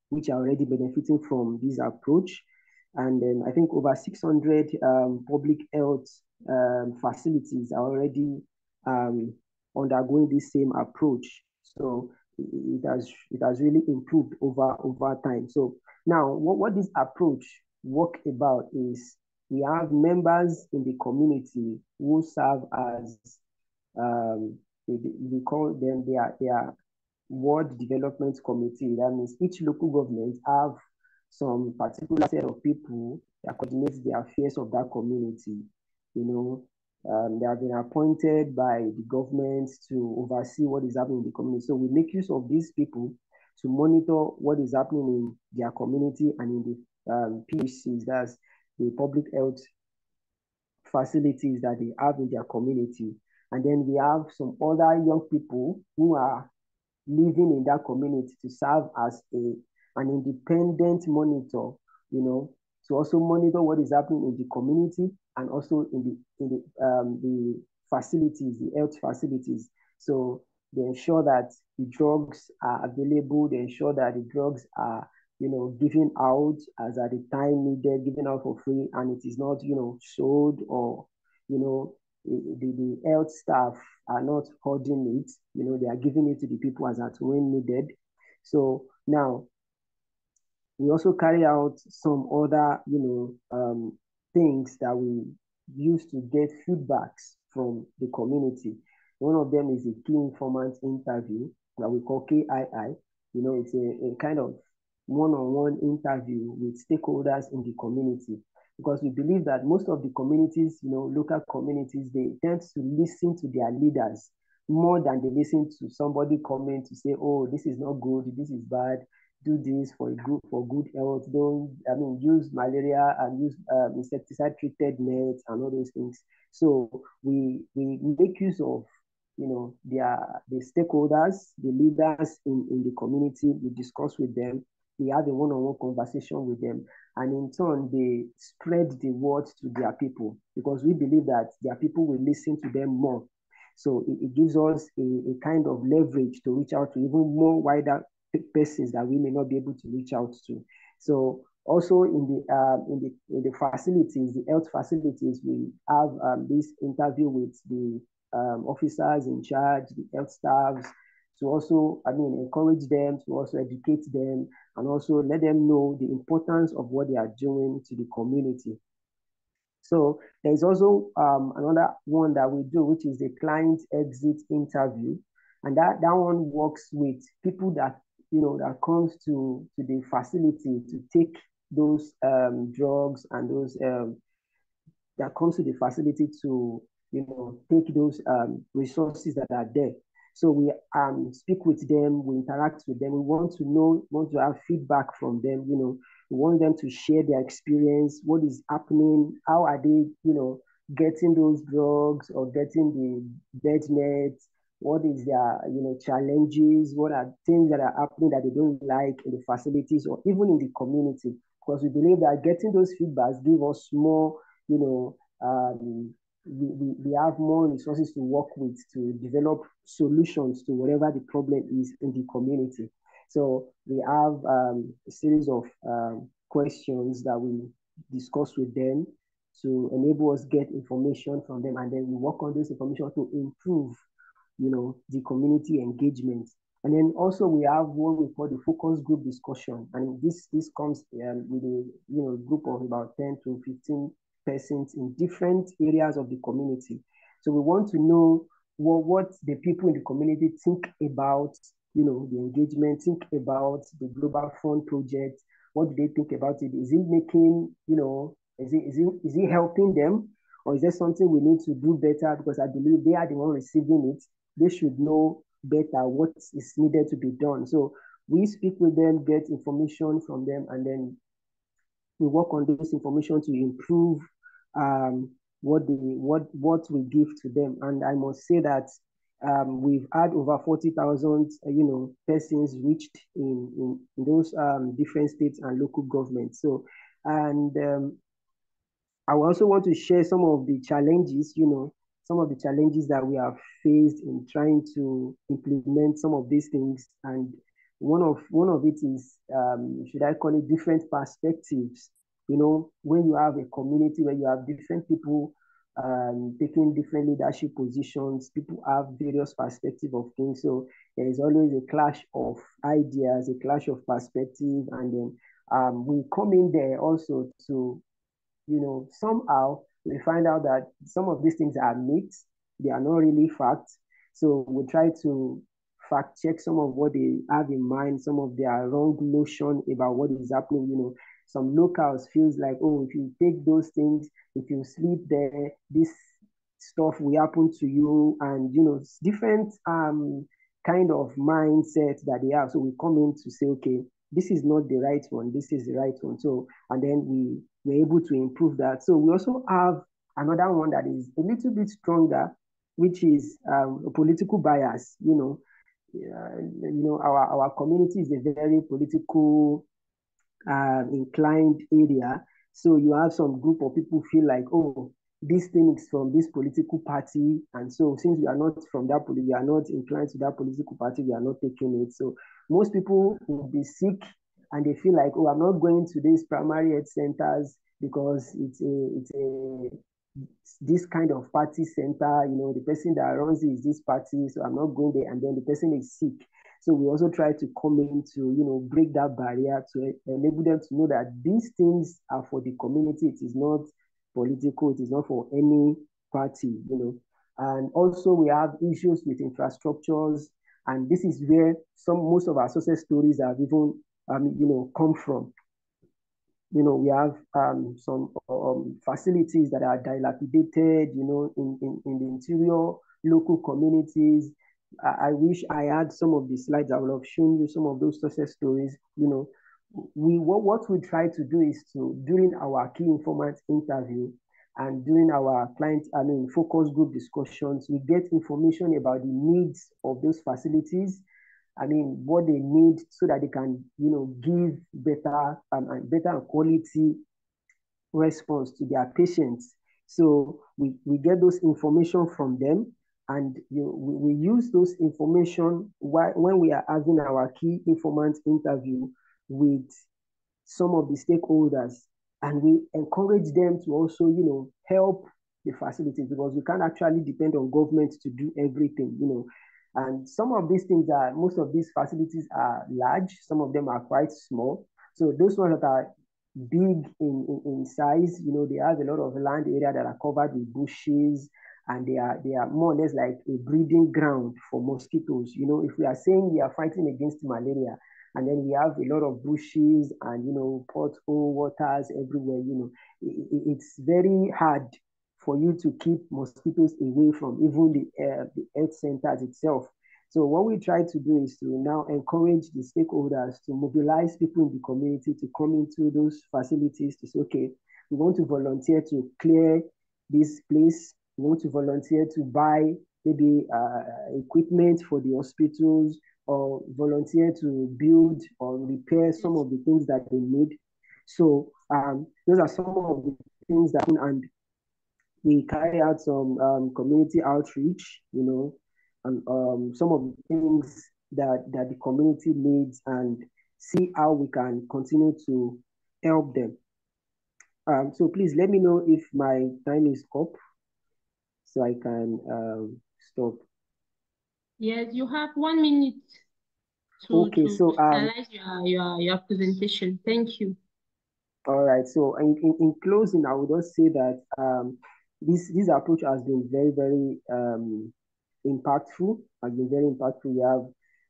which are already benefiting from this approach. And then I think over 600 public health facilities are already undergoing this same approach. So it has really improved over time. So now what this approach work about is we have members in the community who serve as we call them their ward development committee. That means each local government have some particular set of people that coordinate the affairs of that community. You know, they have been appointed by the government to oversee what is happening in the community. So we make use of these people to monitor what is happening in their community and in the PHCs, that's the public health facilities that they have in their community. And then we have some other young people who are living in that community to serve as an independent monitor, you know, to also monitor what is happening in the community and also in the facilities, the health facilities. So they ensure that the drugs are available, they ensure that the drugs are, you know, given out as at the time needed, given out for free, and it is not, you know, sold or, you know, the health staff are not hoarding it, you know, they are giving it to the people as at when needed. So now we also carry out some other, you know, things that we use to get feedbacks from the community. One of them is a key informant interview that we call KII. You know, it's a kind of one-on-one interview with stakeholders in the community, because we believe that most of the communities, you know, local communities, they tend to listen to their leaders more than they listen to somebody coming to say, oh, this is not good, this is bad, do this for good health, use malaria and use insecticide treated nets and all those things. So we make use of, you know, the stakeholders, the leaders in the community. We discuss with them, we have a one-on-one conversation with them, and in turn they spread the word to their people, because we believe that their people will listen to them more. So it gives us a kind of leverage to reach out to even more wider persons that we may not be able to reach out to. So also in the facilities, the health facilities, we have this interview with the officers in charge, the health staffs, to also, encourage them, to also educate them, and also let them know the importance of what they are doing to the community. So there's also another one that we do, which is the client exit interview. And that one works with people that, you know, that comes to the facility to take those drugs, and those that comes to the facility to, you know, take those resources that are there. So we speak with them, we interact with them. We want to have feedback from them. You know, we want them to share their experience. What is happening? How are they, you know, getting those drugs or getting the bed nets? What is their, you know, challenges? What are things that are happening that they don't like in the facilities or even in the community? Because we believe that getting those feedbacks give us more, you know, we have more resources to work with to develop solutions to whatever the problem is in the community. So we have a series of questions that we discuss with them to enable us get information from them, and then we work on this information to improve, you know, the community engagement. And then also we have what we call the focus group discussion, and this comes with a, you know, group of about 10 to 15 persons in different areas of the community. So we want to know what the people in the community think about, you know, the engagement, think about the Global Fund project. What do they think about it? Is it making, you know, is it helping them, or is there something we need to do better? Because I believe they are the one receiving it. They should know better what is needed to be done. So we speak with them, get information from them, and then we work on this information to improve what we give to them. And I must say that we've had over 40,000 you know, persons reached in those different states and local governments. So, and I also want to share some of the challenges, you know, some of the challenges that we have faced in trying to implement some of these things. And one of it is, should I call it, different perspectives. You know, when you have a community where you have different people taking different leadership positions. People have various perspectives of things. So there is always a clash of ideas, a clash of perspective. And then we come in there also to, somehow we find out that some of these things are myths. They are not really facts. So we try to fact check some of what they have in mind, some of their wrong notion about what is happening. Some locals feels like, oh, if you take those things, if you sleep there, this stuff will happen to you, and different kind of mindset that they have. So we come in to say, okay, this is not the right one, this is the right one. So, and then we were able to improve that. So we also have another one that is a little bit stronger, which is a political bias. Our community is a very political inclined area. So you have some group of people feel like, oh, this thing is from this political party. And so since we are not from that we are not inclined to that political party, we are not taking it. So most people will be sick and they feel like, oh, I'm not going to these primary health centers because it's this kind of party center, the person that runs it is this party, so I'm not going there, and then the person is sick. So we also try to come in to, break that barrier to enable them to know that these things are for the community. It is not political. It is not for any party, And also we have issues with infrastructures, and this is where most of our success stories have even, come from. We have some facilities that are dilapidated, in the interior local communities. I wish I had some of the slides. I would have shown you some of those success stories. What we try to do is to, during our key informant interview and during our focus group discussions, we get information about the needs of those facilities. What they need so that they can, give better and better quality response to their patients. So we get those information from them, and we use those information when we are having our key informant interview with some of the stakeholders, and we encourage them to also, help the facilities, because we can't actually depend on government to do everything, And some of these things most of these facilities are large, some of them are quite small. So those ones that are big in size, they have a lot of land area that are covered with bushes, and they are more or less like a breeding ground for mosquitoes. If we are saying we are fighting against malaria, and then we have a lot of bushes and, pothole waters everywhere, it's very hard for you to keep mosquitoes away from even the health centers itself. So what we try to do is to now encourage the stakeholders to mobilize people in the community to come into those facilities to say, okay, we want to volunteer to clear this place. We want to volunteer to buy maybe equipment for the hospitals, or volunteer to build or repair some of the things that they need. So those are some of the things that, and we carry out some community outreach, and some of the things that the community needs, and see how we can continue to help them. So please let me know if my time is up, so I can stop. Yes, you have 1 minute Okay, so finalize your presentation. Thank you. All right. So in closing, I would just say that this approach has been very, very impactful. Has been very impactful. We have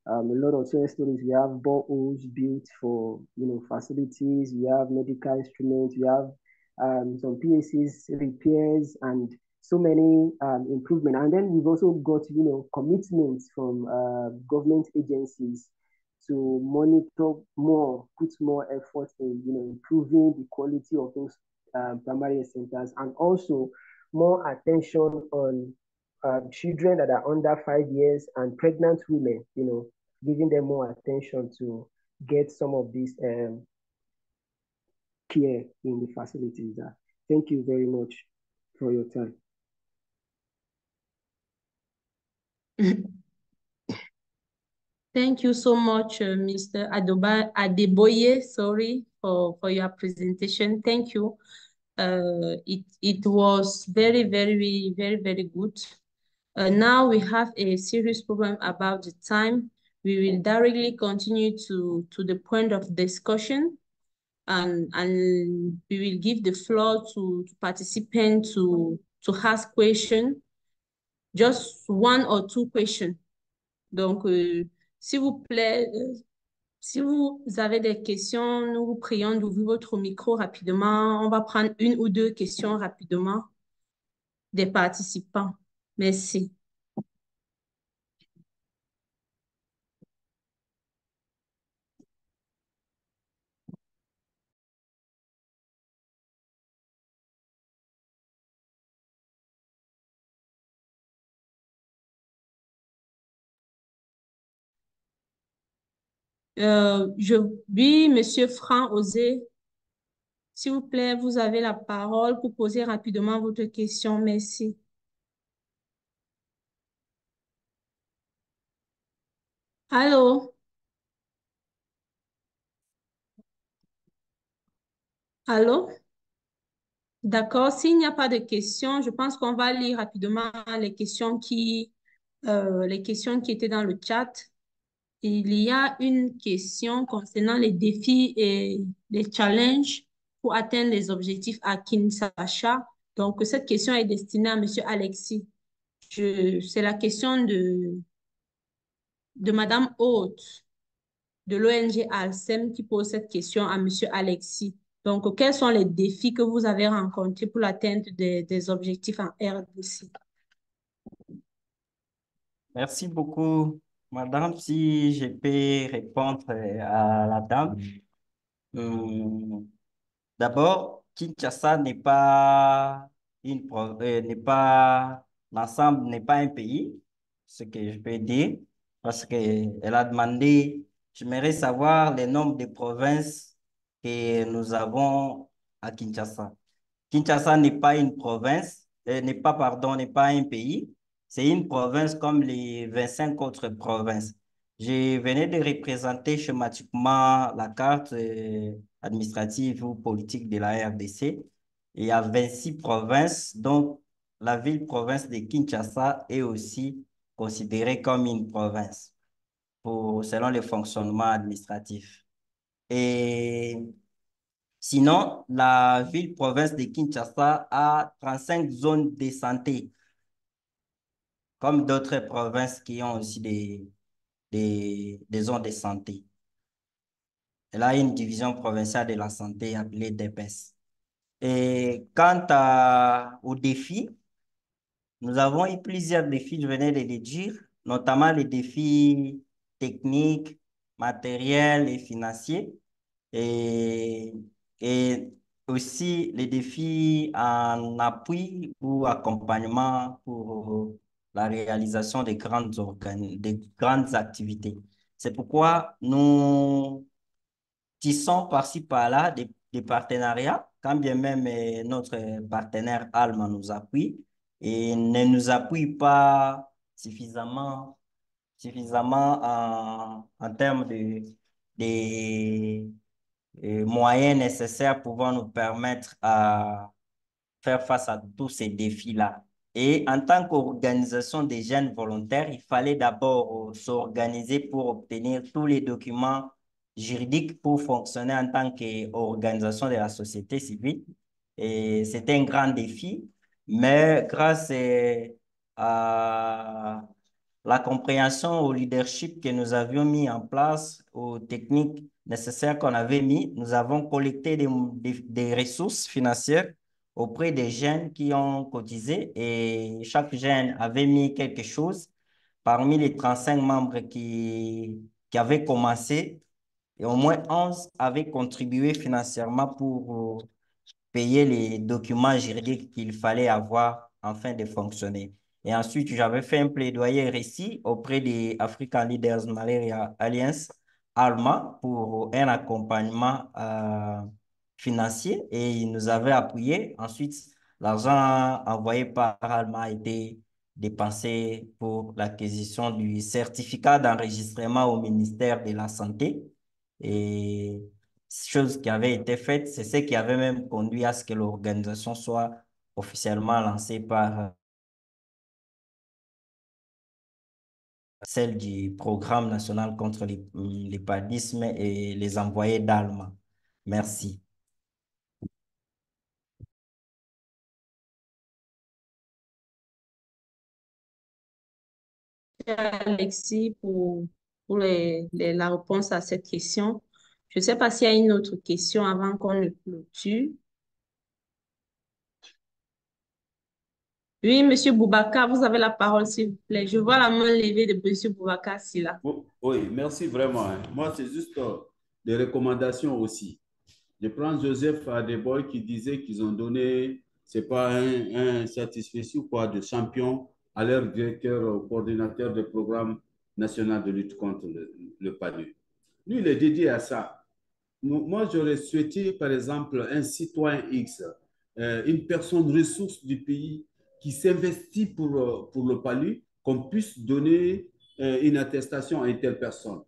a lot of success stories. We have boreholes built for facilities. We have medical instruments. We have some PACs repairs, and so many improvement. And then we've also got commitments from government agencies to monitor more, put more effort in improving the quality of those primary centers, and also more attention on children that are under 5 years and pregnant women, giving them more attention to get some of this care in the facilities. Thank you very much for your time. Thank you so much, Mr. Adeboye, sorry, for your presentation. Thank you. It was very, very, very, very good. Now we have a serious problem about the time. We will directly continue to the point of discussion, and we will give the floor to participants to ask questions, just one or two questions. Donc, s'il vous plaît, si vous avez des questions, nous vous prions d'ouvrir votre micro rapidement. On va prendre une ou deux questions rapidement des participants. Merci. Oui, Monsieur Franck Osé, s'il vous plaît, vous avez la parole pour poser rapidement votre question. Merci. Allô? Allô? D'accord. S'il n'y a pas de questions, je pense qu'on va lire rapidement les questions qui étaient dans le chat. Il y a une question concernant les défis et les challenges pour atteindre les objectifs à Kinshasa. Donc, cette question est destinée à Monsieur Alexis. C'est la question de Madame Haute de l'ONG Alcem qui pose cette question à Monsieur Alexis. Donc, quels sont les défis que vous avez rencontrés pour l'atteinte des objectifs en RDC? Merci beaucoup, madame. Si je peux répondre à la dame. Euh, D'abord, Kinshasa n'est pas l'ensemble, n'est pas un pays, ce que je peux dire, parce qu'elle a demandé, j'aimerais savoir le nombre de provinces que nous avons à Kinshasa. Kinshasa n'est pas une province, n'est pas un pays, c'est une province comme les 25 autres provinces. Je venais de représenter schématiquement la carte administrative ou politique de la RDC. Il y a 26 provinces, donc la ville-province de Kinshasa est aussi considérée comme une province selon le fonctionnement administratif. Et sinon, la ville-province de Kinshasa a 35 zones de santé, comme d'autres provinces qui ont aussi des zones de santé. Elle a une division provinciale de la santé appelée DEPES. Et aux défis, nous avons eu plusieurs défis, je venais de les dire, notamment les défis techniques, matériels et financiers, et, et aussi les défis en appui ou accompagnement pour la réalisation des grandes activités. C'est pourquoi nous tissons par-ci par-là des partenariats, quand bien même notre partenaire allemand nous appuie et ne nous appuie pas suffisamment en termes de moyens nécessaires pouvant nous permettre à faire face à tous ces défis-là. Et en tant qu'organisation des jeunes volontaires, il fallait d'abord s'organiser pour obtenir tous les documents juridiques pour fonctionner en tant qu'organisation de la société civile. Et c'était un grand défi, mais grâce à la compréhension au leadership que nous avions mis en place, aux techniques nécessaires qu'on avait mis, nous avons collecté des ressources financières auprès des jeunes qui ont cotisé et chaque jeune avait mis quelque chose. Parmi les 35 membres qui avaient commencé, et au moins 11 avaient contribué financièrement pour payer les documents juridiques qu'il fallait avoir afin de fonctionner. Et ensuite, j'avais fait un plaidoyer récit auprès des African Leaders Malaria Alliance allemand pour un accompagnement financier et ils nous avaient appuyé. Ensuite, l'argent envoyé par Alma a été dépensé pour l'acquisition du certificat d'enregistrement au ministère de la Santé. Et chose qui avait été faite. C'est ce qui avait même conduit à ce que l'organisation soit officiellement lancée par celle du Programme national contre l'hépatite et les envoyés d'Alma. Merci. Alexis, pour la réponse à cette question. Je ne sais pas s'il y a une autre question avant qu'on le clôture. Oui, Monsieur Boubacar, vous avez la parole, s'il vous plaît. Je vois la main levée de Monsieur Boubacar Silla. Oui, merci vraiment, hein. Moi, c'est juste des recommandations aussi. Je prends Joseph Adeboy qui disait qu'ils ont donné, c'est pas un satisfait ou quoi, de champion à leur directeur, coordinateur du programme national de lutte contre le palud. Lui, il est dédié à ça. Moi, j'aurais souhaité, par exemple, un citoyen X, une personne ressource du pays qui s'investit pour le palu, qu'on puisse donner une attestation à une telle personne.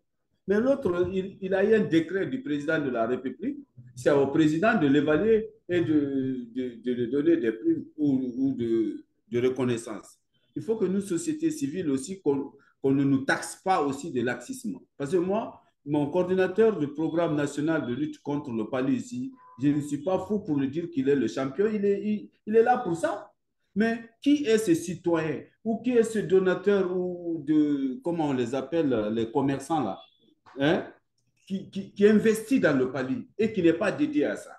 Mais l'autre, il a eu un décret du président de la République. C'est au président de l'évaluer et de lui donner des primes ou de reconnaissance. Il faut que nous, sociétés civiles aussi, qu'on ne nous taxe pas aussi de laxisme. Parce que moi, mon coordinateur du programme national de lutte contre le paludisme ici, je ne suis pas fou pour lui dire qu'il est le champion, il est là pour ça. Mais qui est ce citoyen ou qui est ce donateur ou de, comment on les appelle, les commerçants là, hein, qui investit dans le paludisme et qui n'est pas dédié à ça.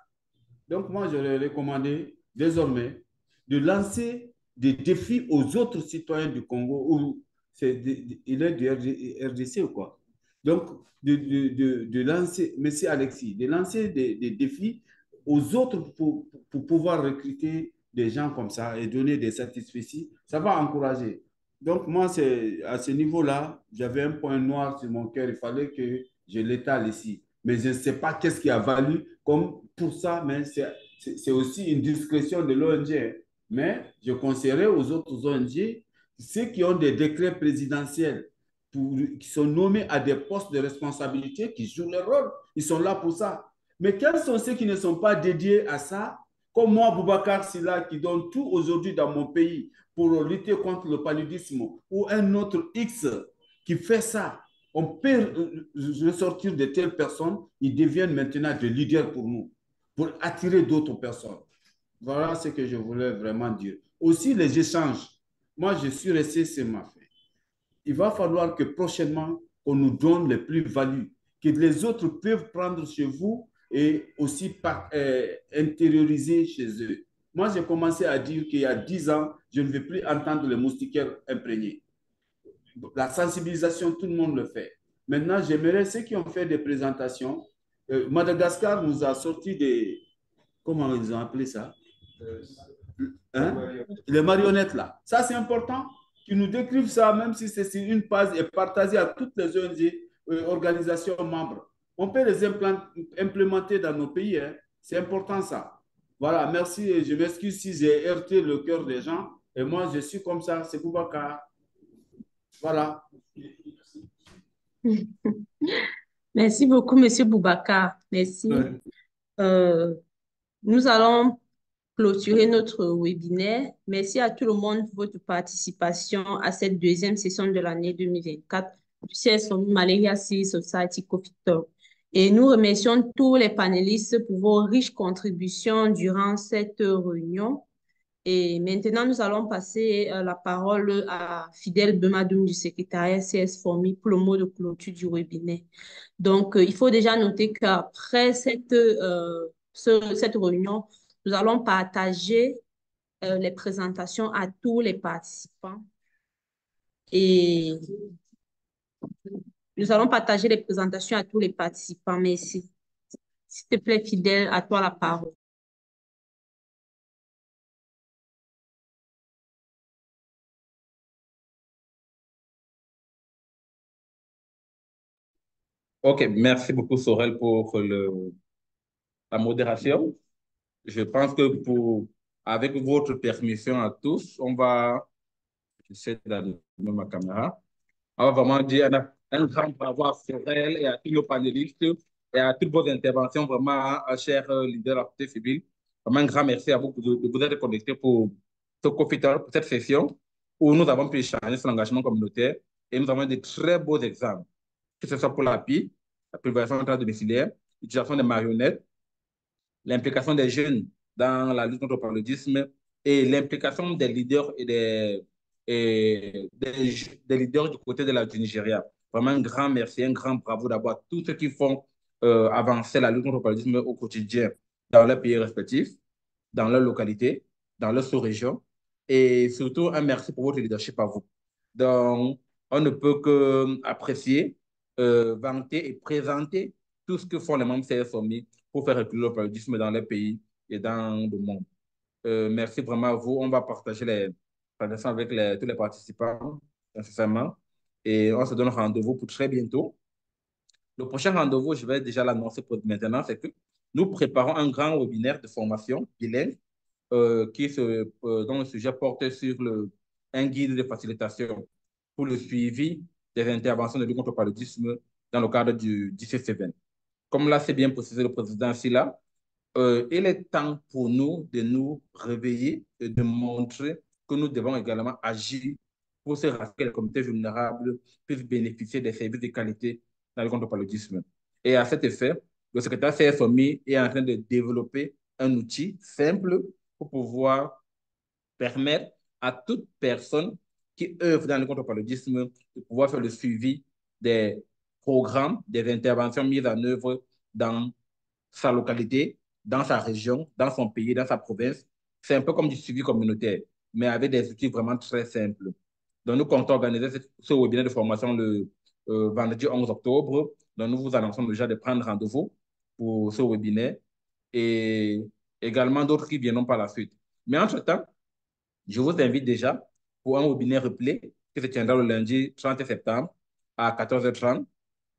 Donc moi, je leur ai recommandé désormais de lancer des défis aux autres citoyens du Congo ou il est du RDC ou quoi. Donc, de lancer, Monsieur Alexis, de lancer des défis aux autres pour pouvoir recruter des gens comme ça et donner des satisfecits, ça va encourager. Donc, moi, c'est à ce niveau-là, j'avais un point noir sur mon cœur, il fallait que je l'étale ici. Mais je ne sais pas qu'est-ce qui a valu comme pour ça, mais c'est aussi une discrétion de l'ONG. Mais je conseillerais aux autres ONG, ceux qui ont des décrets présidentiels, qui sont nommés à des postes de responsabilité, qui jouent leur rôle. Ils sont là pour ça. Mais quels sont ceux qui ne sont pas dédiés à ça, comme moi, Boubacar Silla, qui donne tout aujourd'hui dans mon pays pour lutter contre le paludisme, ou un autre X qui fait ça? On peut ressortir de telles personnes, ils deviennent maintenant des leaders pour nous, pour attirer d'autres personnes. Voilà ce que je voulais vraiment dire. Aussi, les échanges. Moi, je suis resté sur ma fin. Il va falloir que prochainement, on nous donne les plus-values, que les autres peuvent prendre chez vous et aussi intérioriser chez eux. Moi, j'ai commencé à dire qu'il y a 10 ans, je ne vais plus entendre les moustiquaires imprégnés. La sensibilisation, tout le monde le fait. Maintenant, j'aimerais ceux qui ont fait des présentations. Madagascar nous a sorti des... Comment ils ont appelé ça? Hein? Les marionnettes là. Ça, c'est important qu'ils nous décrivent ça, même si c'est sur une page et partagé à toutes les ONG, organisations membres. On peut les implémenter dans nos pays. Hein. C'est important ça. Voilà, merci. Et je m'excuse si j'ai heurté le cœur des gens. Et moi, je suis comme ça. C'est Boubacar. Voilà. Merci beaucoup, Monsieur Boubacar. Merci. Nous allons clôturer notre webinaire. Merci à tout le monde pour votre participation à cette deuxième session de l'année 2024 du CSFOMI Malaria Sea Society Coffee Talk. Et nous remercions tous les panélistes pour vos riches contributions durant cette réunion. Et maintenant, nous allons passer la parole à Fidèle Bemadoum du secrétariat CS-FOMI pour le mot de clôture du webinaire. Donc, il faut déjà noter qu'après cette réunion, nous allons partager les présentations à tous les participants. Et nous allons partager les présentations à tous les participants. Merci. S'il te plaît, Fidèle, à toi la parole. OK, merci beaucoup, Sorel, pour la modération. Je pense que avec votre permission à tous, on va, j'essaie d'allumer ma caméra, on va vraiment dire un grand bravo à Sorel et à tous nos panélistes et à toutes vos interventions, vraiment, chers leaders de la société civile. Vraiment un grand merci à vous de vous être connectés pour ce coffee-talk, pour cette session où nous avons pu échanger sur l'engagement communautaire et nous avons des très beaux exemples, que ce soit pour l'API, la prévention domiciliaire, l'utilisation des marionnettes, l'implication des jeunes dans la lutte contre le paludisme et l'implication des leaders des leaders du côté du Nigeria. Vraiment un grand merci, un grand bravo d'abord à tous ceux qui font avancer la lutte contre le paludisme au quotidien dans leurs pays respectifs, dans leur localité, dans leur sous-région. Et surtout, un merci pour votre leadership à vous. Donc, on ne peut que apprécier, vanter et présenter tout ce que font les membres CSOMI pour faire reculer le paludisme dans les pays et dans le monde. Merci vraiment à vous. On va partager les présentations avec tous les participants nécessairement. Et on se donne rendez-vous pour très bientôt. Le prochain rendez-vous, je vais déjà l'annoncer pour maintenant, c'est que nous préparons un grand webinaire de formation bilingue dont le sujet porte sur un guide de facilitation pour le suivi des interventions de lutte contre le paludisme dans le cadre du 17-7. Comme l'a assez bien précisé le président Silla, il est temps pour nous de nous réveiller et de montrer que nous devons également agir pour se rassurer que les communautés vulnérables puissent bénéficier des services de qualité dans le contre le paludisme. Et à cet effet, le secrétaire CSOMI est en train de développer un outil simple pour pouvoir permettre à toute personne qui œuvre dans le contre le paludisme de pouvoir faire le suivi des programmes, des interventions mises en œuvre dans sa localité, dans sa région, dans son pays, dans sa province. C'est un peu comme du suivi communautaire, mais avec des outils vraiment très simples. Donc, nous comptons organiser ce webinaire de formation le vendredi 11 octobre. Donc, nous vous annonçons déjà de prendre rendez-vous pour ce webinaire et également d'autres qui viendront par la suite. Mais entre-temps, je vous invite déjà pour un webinaire replay qui se tiendra le lundi 30 septembre à 14h30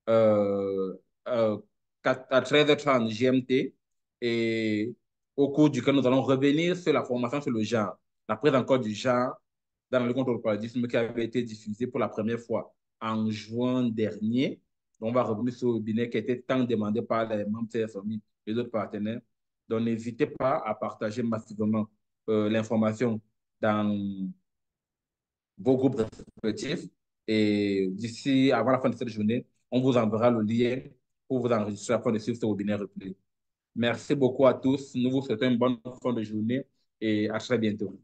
euh, à 13h30 GMT et au cours duquel nous allons revenir sur la formation sur le genre, la prise en compte du genre dans le contre le paludisme qui avait été diffusé pour la première fois en juin dernier. Donc, on va revenir sur le webinaire qui a été tant demandé par les membres CSOMI et d'autres partenaires. Donc, n'hésitez pas à partager massivement l'information dans vos groupes respectifs. Et d'ici, avant la fin de cette journée, on vous enverra le lien pour vous enregistrer afin de suivre ce webinaire replay. Merci beaucoup à tous. Nous vous souhaitons une bonne fin de journée et à très bientôt.